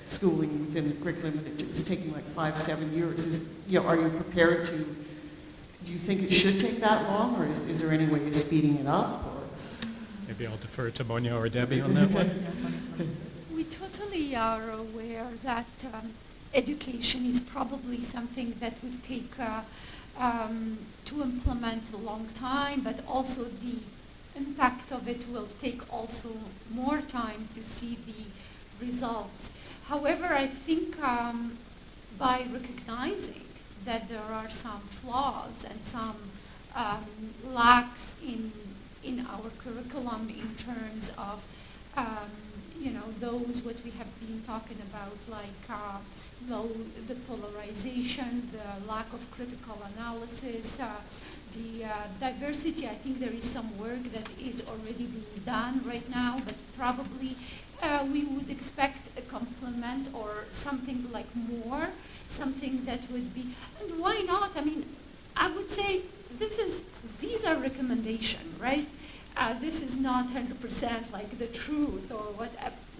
schooling within the curriculum, and it was taking like 5-7 years. Are you prepared to, do you think it should take that long, or is there any way of speeding it up? Or? Maybe I'll defer to Monia or Debbie on that one. We totally are aware that education is probably something that will take to implement a long time, but also the impact of it will take also more time to see the results. However, I think by recognizing that there are some flaws and some lacks in our curriculum in terms of those what we have been talking about, like the polarization, the lack of critical analysis, the diversity. I think there is some work that is already being done right now, but probably we would expect a complement or something like more, something that would be, and why not? I mean, I would would say these are recommendations, right? This is not 100% like the truth or what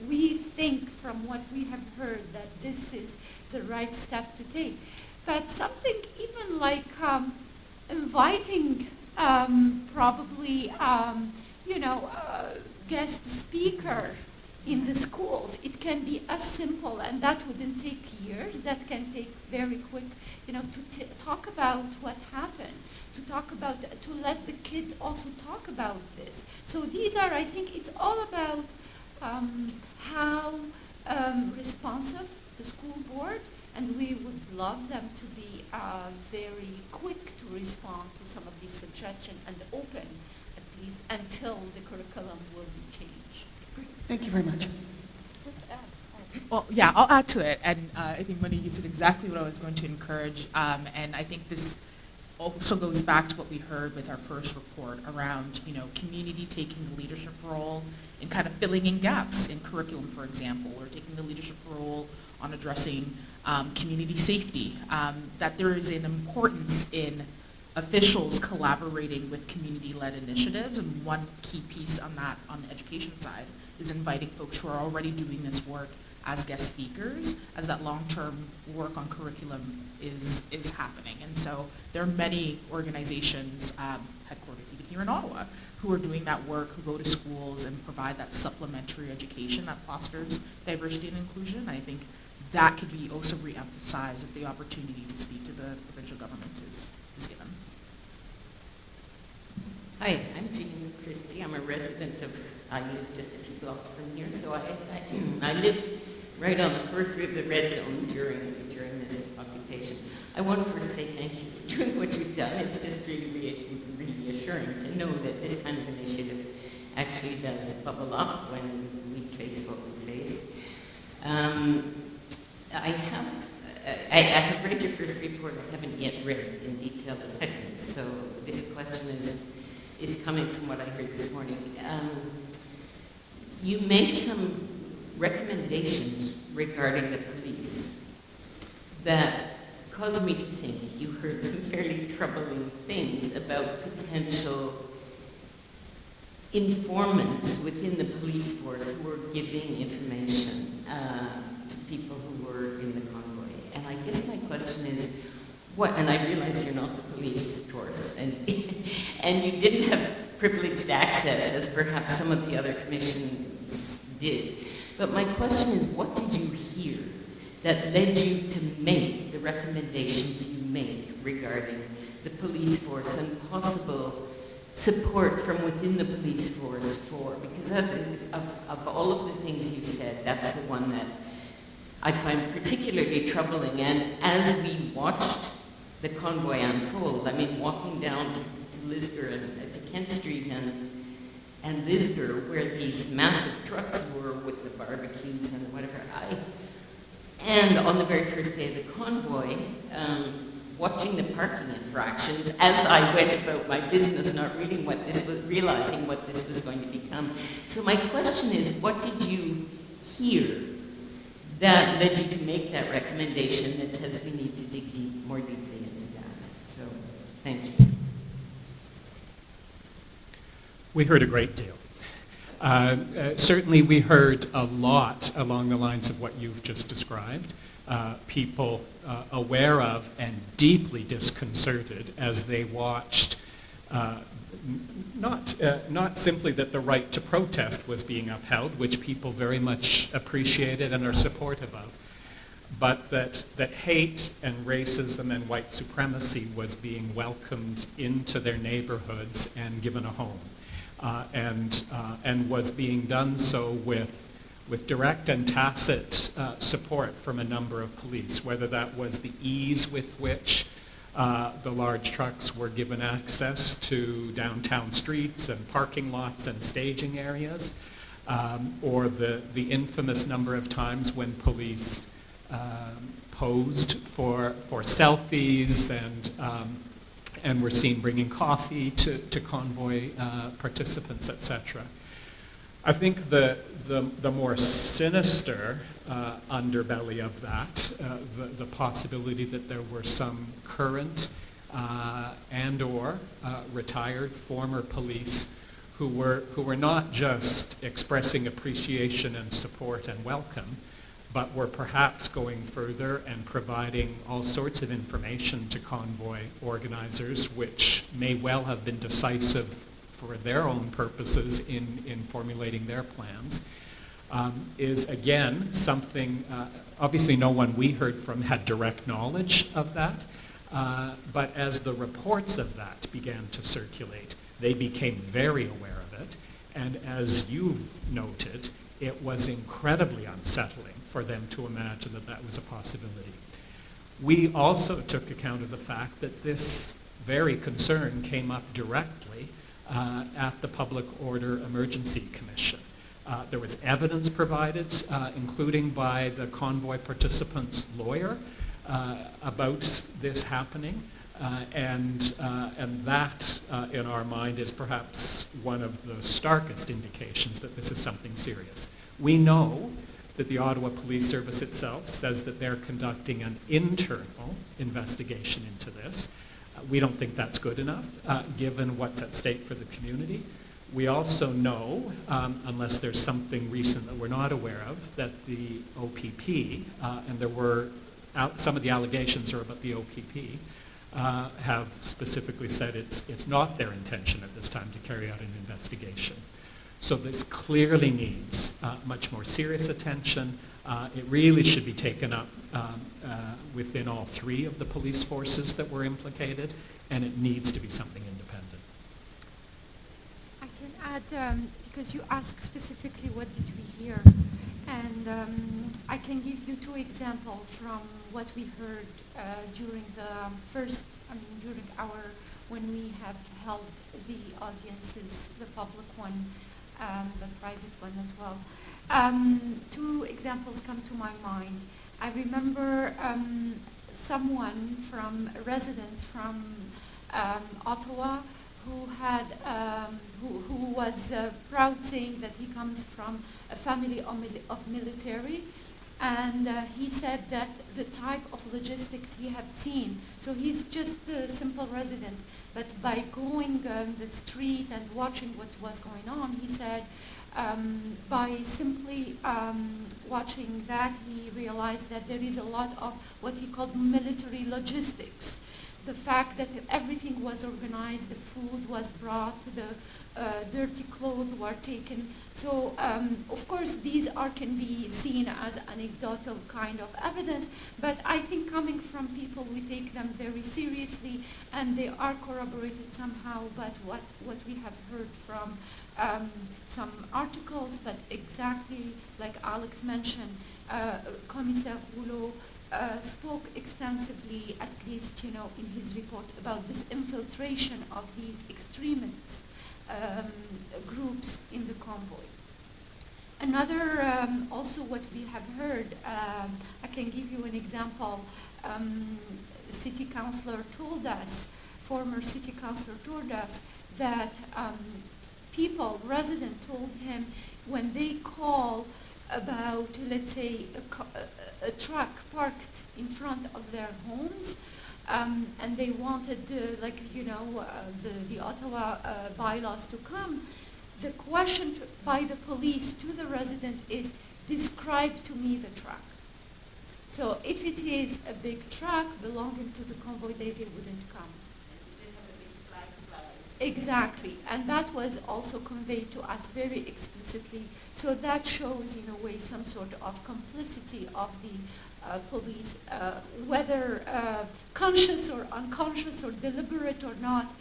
we think from what we have heard that this is the right step to take. But something even like inviting probably, guest speaker in the schools. It can be as simple, and that wouldn't take years. That can take very quick, to talk about what happened, to let the kids also talk about this. So these are, I think, it's all about how responsive the school board, and we would love them to be very quick to respond to some of these suggestions and open, at least until the curriculum will be changed. Thank you very much. Well, yeah, I'll add to it, and I think Moni, you said exactly what I was going to encourage, and I think this also goes back to what we heard with our first report around, community taking the leadership role in kind of filling in gaps in curriculum, for example, or taking the leadership role on addressing community safety, that there is an importance in officials collaborating with community-led initiatives, and one key piece on that, on the education side, is inviting folks who are already doing this work as guest speakers, as that long-term work on curriculum is happening. And so there are many organizations, headquartered even here in Ottawa, who are doing that work, who go to schools and provide that supplementary education that fosters diversity and inclusion. And I think that could be also re-emphasized if the opportunity to speak to the provincial government is given. Hi, I'm Jean Christie. I'm a resident I live just a few blocks from here, so I lived right on the periphery of the red zone during this occupation. I want to first say thank you for doing what you've done. It's just really reassuring to know that this kind of initiative actually does bubble up when we face what we face. I have read your first report. I haven't yet read in detail the second, so this question is coming from what I heard this morning. You make some recommendations regarding the police that caused me to think you heard some fairly troubling things about potential informants within the police force who were giving information to people who were in the convoy. And I guess my question is, and I realize you're not the police force, and you didn't have privileged access as perhaps some of the other commissions did. But my question is, what did you hear that led you to make the recommendations you make regarding the police force and possible support from within the police force because of all of the things you said, that's the one that I find particularly troubling. And as we watched the convoy unfold, I mean, walking down to Lisgar and to Kent Street and Lisgar, where these massive trucks were with the barbecues and whatever, and on the very first day of the convoy, watching the parking infractions as I went about my business, not realizing what this was going to become. So my question is, what did you hear that led you to make that recommendation that says we need to dig more deeply into that? So, thank you. We heard a great deal. Certainly we heard a lot along the lines of what you've just described. People aware of and deeply disconcerted as they watched not simply that the right to protest was being upheld, which people very much appreciated and are supportive of, but that hate and racism and white supremacy was being welcomed into their neighborhoods and given a home, and was being done so with direct and tacit support from a number of police, whether that was the ease with which the large trucks were given access to downtown streets and parking lots and staging areas, or the infamous number of times when police posed for selfies and were seen bringing coffee to convoy participants, etc. I think the more sinister underbelly of that, the possibility that there were some current and or retired former police who were not just expressing appreciation and support and welcome, but were perhaps going further and providing all sorts of information to convoy organizers, which may well have been decisive for their own purposes in formulating their plans, is again something, obviously no one we heard from had direct knowledge of that, but as the reports of that began to circulate, they became very aware of it, and as you've noted, it was incredibly unsettling for them to imagine that that was a possibility. We also took account of the fact that this very concern came up directly at the Public Order Emergency Commission. There was evidence provided, including by the convoy participants' lawyer, about this happening, and that, in our mind, is perhaps one of the starkest indications that this is something serious. We know that the Ottawa Police Service itself says that they're conducting an internal investigation into this. We don't think that's good enough, given what's at stake for the community. We also know, unless there's something recent that we're not aware of, that the OPP, and there were some of the allegations are about the OPP, have specifically said it's not their intention at this time to carry out an investigation. So this clearly needs much more serious attention. It really should be taken up within all three of the police forces that were implicated, and it needs to be something independent. I can add, because you asked specifically what did we hear, and I can give you two examples from what we heard during when we have held the audiences, the public one, the private one as well. Two examples come to my mind. I remember a resident from Ottawa who had who was proud saying that he comes from a family of military, and he said that the type of logistics he had seen. So he's just a simple resident, but by going on the street and watching what was going on, he said by simply watching that, he realized that there is a lot of what he called military logistics. The fact that everything was organized, the food was brought, the dirty clothes were taken. So, of course, these can be seen as anecdotal kind of evidence, but I think coming from people, we take them very seriously, and they are corroborated somehow. But what we have heard from some articles, but exactly like Alex mentioned, Commissaire Rouleau spoke extensively, at least in his report, about this infiltration of these extremist groups in the convoy. Another, also what we have heard, I can give you an example. City councillor told us, former city councillor told us that residents told him when they call about, let's say, a truck parked in front of their homes, and they wanted, the Ottawa bylaws to come, the question by the police to the resident is, describe to me the truck. So if it is a big truck belonging to the convoy, they wouldn't come. Exactly, and that was also conveyed to us very explicitly. So that shows, in a way, some sort of complicity of the police, whether conscious or unconscious or deliberate or not,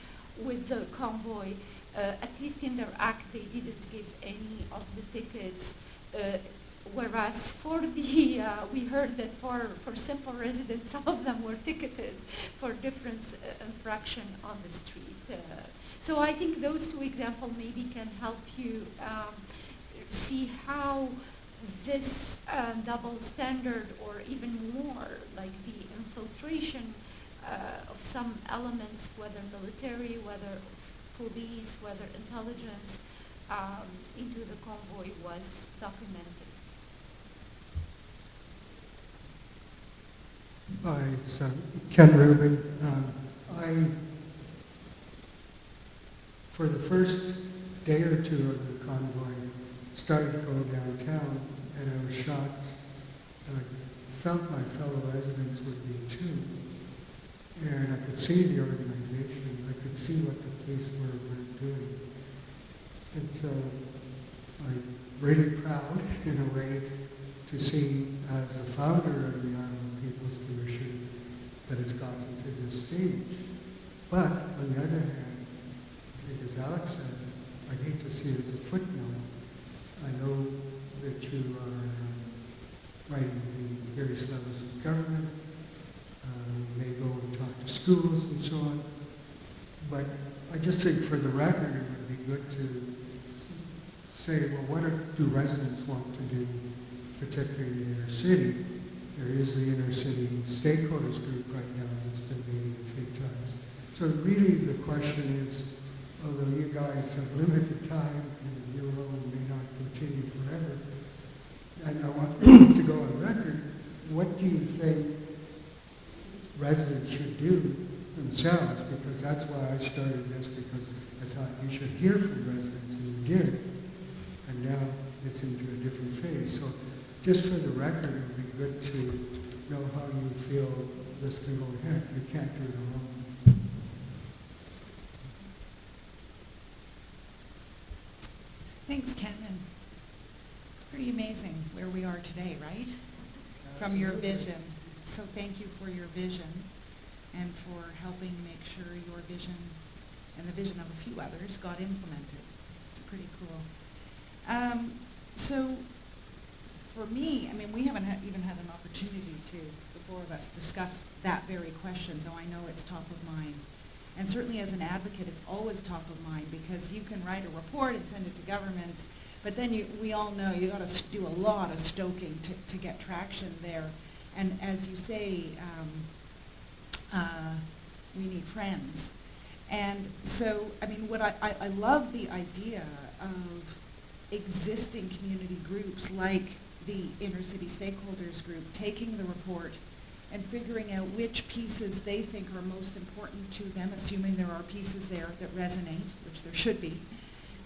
with the convoy. At least in their act, they didn't give any of the tickets. Whereas for the, we heard that for simple residents, some of them were ticketed for different infraction on the street. So I think those two examples maybe can help you see how this double standard, or even more, like the infiltration of some elements, whether military, whether police, whether intelligence, into the convoy was documented. Hi, it's Ken Rubin. I for the first day or two of the convoy, started to go downtown, and I was shocked, and I felt my fellow residents would be too. And I could see the organization, I could see what the police were doing. And so I'm really proud, in a way, to see, as the founder of the Ottawa People's Commission, that it's gotten to this stage. But, on the other hand, I think as Alex said, I'd hate to see it as a footnote. I know that you are writing the various levels of government, may go and talk to schools and so on. But I just think for the record it would be good to say, well, what do residents want to do, particularly in the inner city? There is the inner city stakeholders group right now that's been meeting a few times. So really the question is, although you guys have limited time and your role may not continue forever, and I want to go on record, what do you think residents should do themselves? Because that's why I started this, because I thought you should hear from residents, and you did. And now it's into a different phase. So just for the record, it would be good to know how you feel this can go ahead. You can't do it alone. Thanks, Ken. And it's pretty amazing where we are today, right? From your vision. So thank you for your vision and for helping make sure your vision and the vision of a few others got implemented. It's pretty cool. So for me, I mean, we haven't even had an opportunity to, the four of us, discuss that very question, though I know it's top of mind. And certainly as an advocate, it's always top of mind, because you can write a report and send it to governments, but then we all know you got to do a lot of stoking to get traction there. And as you say, we need friends. And so, I mean, what I love the idea of existing community groups like the Inner City Stakeholders Group taking the report and figuring out which pieces they think are most important to them, assuming there are pieces there that resonate, which there should be,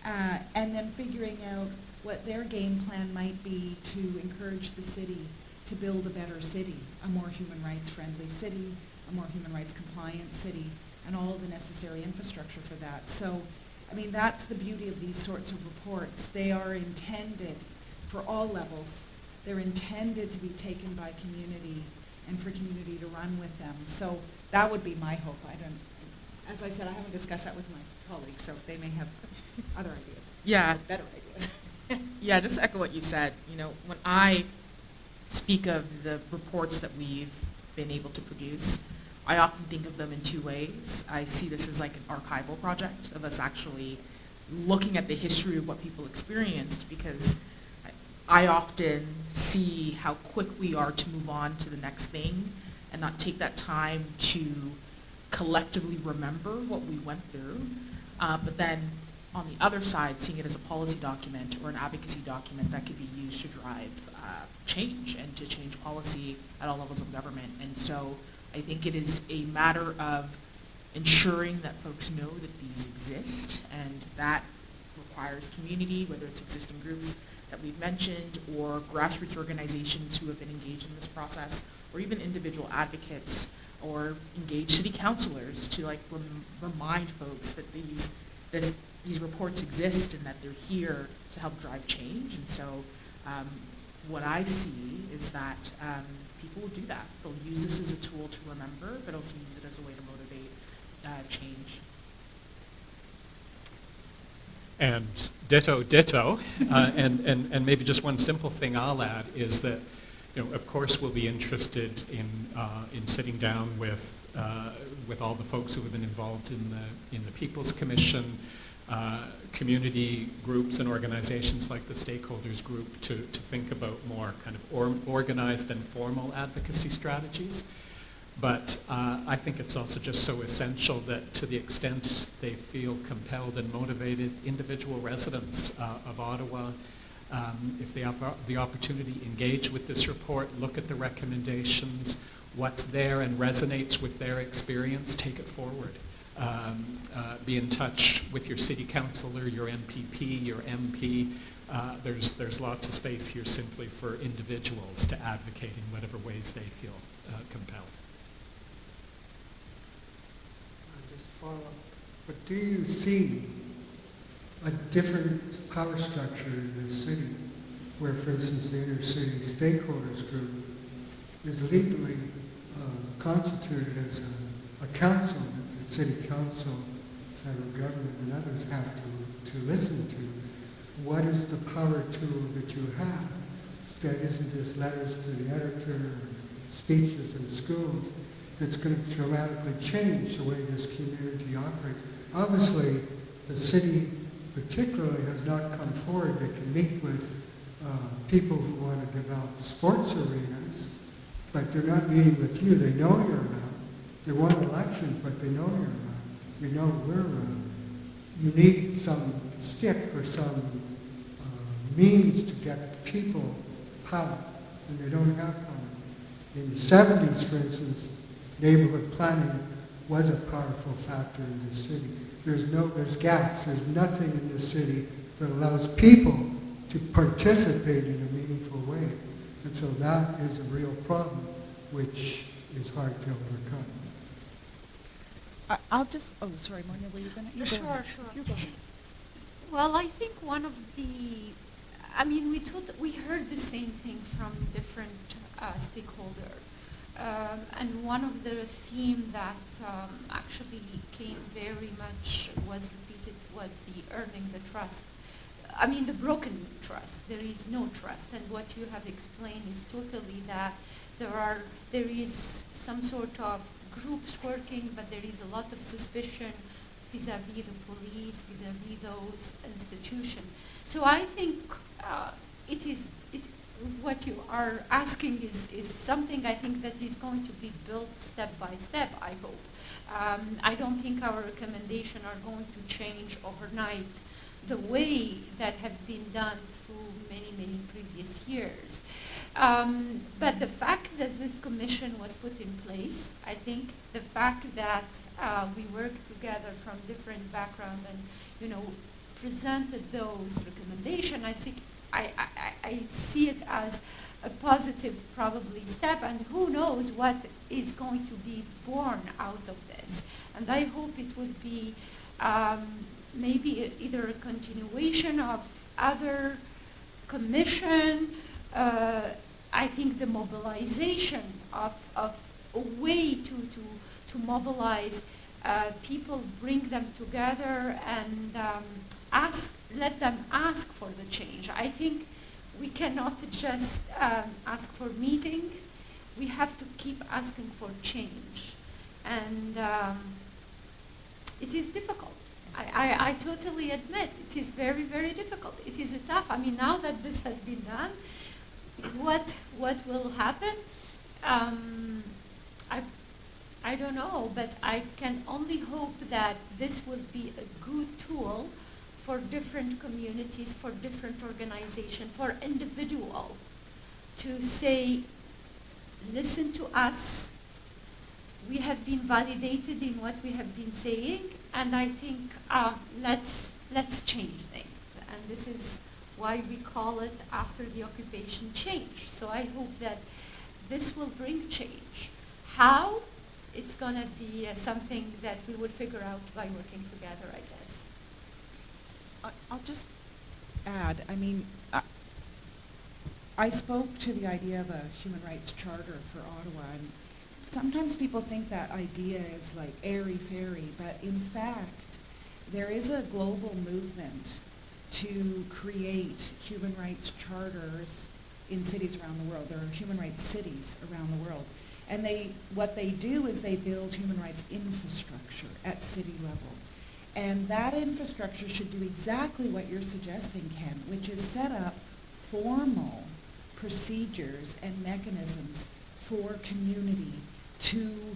and then figuring out what their game plan might be to encourage the city to build a better city, a more human rights friendly city, a more human rights compliant city, and all the necessary infrastructure for that. So, I mean, that's the beauty of these sorts of reports. They are intended for all levels. They're intended to be taken by community and for community to run with them. So that would be my hope. As I said, I haven't discussed that with my colleagues, so they may have other ideas. Yeah. Better ideas. Yeah, just to echo what you said, you know, when I speak of the reports that we've been able to produce, I often think of them in two ways. I see this as like an archival project of us actually looking at the history of what people experienced, because I often see how quick we are to move on to the next thing and not take that time to collectively remember what we went through. But then on the other side, seeing it as a policy document or an advocacy document that could be used to drive change and to change policy at all levels of government. And so I think it is a matter of ensuring that folks know that these exist, and that requires community, whether it's existing groups that we've mentioned or grassroots organizations who have been engaged in this process, or even individual advocates or engaged city councilors to like remind folks that these reports exist and that they're here to help drive change. And so what I see is that people will do that. They'll use this as a tool to remember, but also use it as a way to motivate change. And ditto. And maybe just one simple thing I'll add is that, you know, of course we'll be interested in sitting down with all the folks who have been involved in the People's Commission, community groups and organizations like the Stakeholders Group to think about more kind of organized and formal advocacy strategies. But I think it's also just so essential that to the extent they feel compelled and motivated, individual residents of Ottawa, if they have the opportunity, engage with this report, look at the recommendations, what's there and resonates with their experience, take it forward. Be in touch with your city councillor, your MPP, your MP. There's lots of space here simply for individuals to advocate in whatever ways they feel compelled. Just follow up. But do you see a different power structure in this city where, for instance, the inner city stakeholders group is legally constituted as a council that the city council, federal government, and others have to listen to? What is the power tool that you have that isn't just letters to the editor or speeches in schools that's going to dramatically change the way this community operates? Obviously, the city particularly has not come forward that can meet with people who want to develop sports arenas, but they're not meeting with you. They know you're around. They won elections, but they know you're around. You know we're around. You need some stick or some means to get people power, and they don't have power. In the 70s, for instance, neighborhood planning was a powerful factor in the city. There's gaps. There's nothing in the city that allows people to participate in a meaningful way. And so that is a real problem, which is hard to overcome. I'll just, oh, sorry, Monia, were you going to? Sure. You go ahead. Well, I think one of the, we heard the same thing from different stakeholders. And one of the themes that actually came very much was repeated was the earning the trust. The broken trust. There is no trust. And what you have explained is totally that there is some sort of groups working, but there is a lot of suspicion vis-à-vis the police, vis-à-vis those institutions. So I think what you are asking is something I think that is going to be built step by step, I hope. I don't think our recommendations are going to change overnight the way that have been done through many, many previous years. But the fact that this commission was put in place, I think the fact that we worked together from different backgrounds and, presented those recommendations, I think I see it as a positive probably step, and who knows what is going to be born out of this. And I hope it would be maybe either a continuation of other commission. I think the mobilization of a way to mobilize people, bring them together and let them ask for the change. I think we cannot just ask for meeting. We have to keep asking for change. And it is difficult. I totally admit it is very, very difficult. It is tough. Now that this has been done, what will happen? I don't know, but I can only hope that this will be a good tool for different communities, for different organizations, for individuals to say, listen to us. We have been validated in what we have been saying, and I think let's change things. And this is why we call it after the occupation change. So I hope that this will bring change. How? It's going to be something that we would figure out by working together, I guess. I'll just add, I spoke to the idea of a human rights charter for Ottawa, and sometimes people think that idea is like airy-fairy, but in fact, there is a global movement to create human rights charters in cities around the world. There are human rights cities around the world. And what they do is they build human rights infrastructure at city level. And that infrastructure should do exactly what you're suggesting, Ken, which is set up formal procedures and mechanisms for community to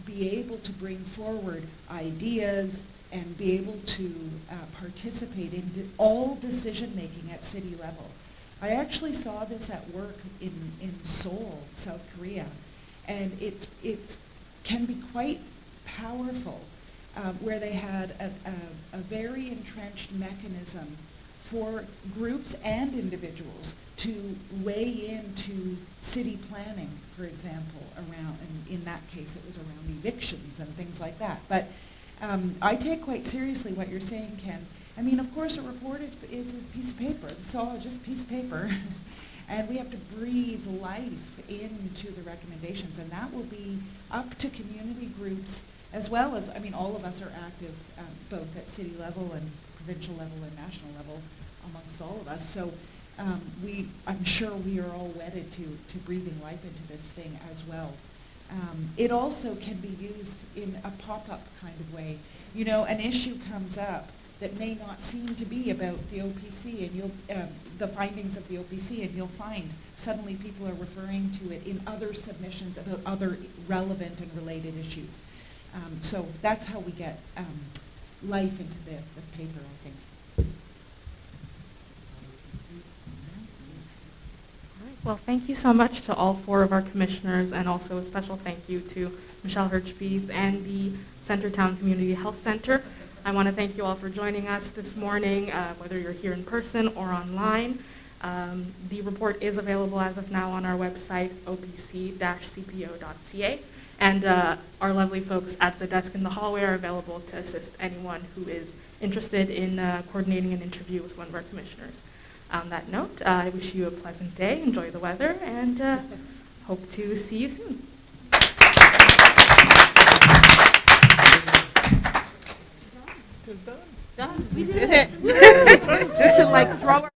be able to bring forward ideas and be able to participate in all decision-making at city level. I actually saw this at work in Seoul, South Korea. And it can be quite powerful, where they had a very entrenched mechanism for groups and individuals to weigh into city planning, for example, around, and in that case it was around evictions and things like that. But I take quite seriously what you're saying, Ken. I mean, of course, a report is a piece of paper. It's all just a piece of paper. And we have to breathe life into the recommendations, and that will be up to community groups as well as, I mean, all of us are active both at city level and provincial level and national level amongst all of us. So I'm sure we are all wedded to breathing life into this thing as well. It also can be used in a pop-up kind of way. You know, an issue comes up that may not seem to be about the OPC, and you'll the findings of the OPC, and you'll find suddenly people are referring to it in other submissions about other relevant and related issues. So that's how we get life into the paper, I think. All right. Well, thank you so much to all 4 of our commissioners, and also a special thank you to Michelle Hirschbies and the Centertown Community Health Center. I want to thank you all for joining us this morning, whether you're here in person or online. The report is available as of now on our website, opc-cpo.ca. And our lovely folks at the desk in the hallway are available to assist anyone who is interested in coordinating an interview with one of our commissioners. On that note, I wish you a pleasant day, enjoy the weather, and hope to see you soon. It's done. Done. We did it. We should like throw our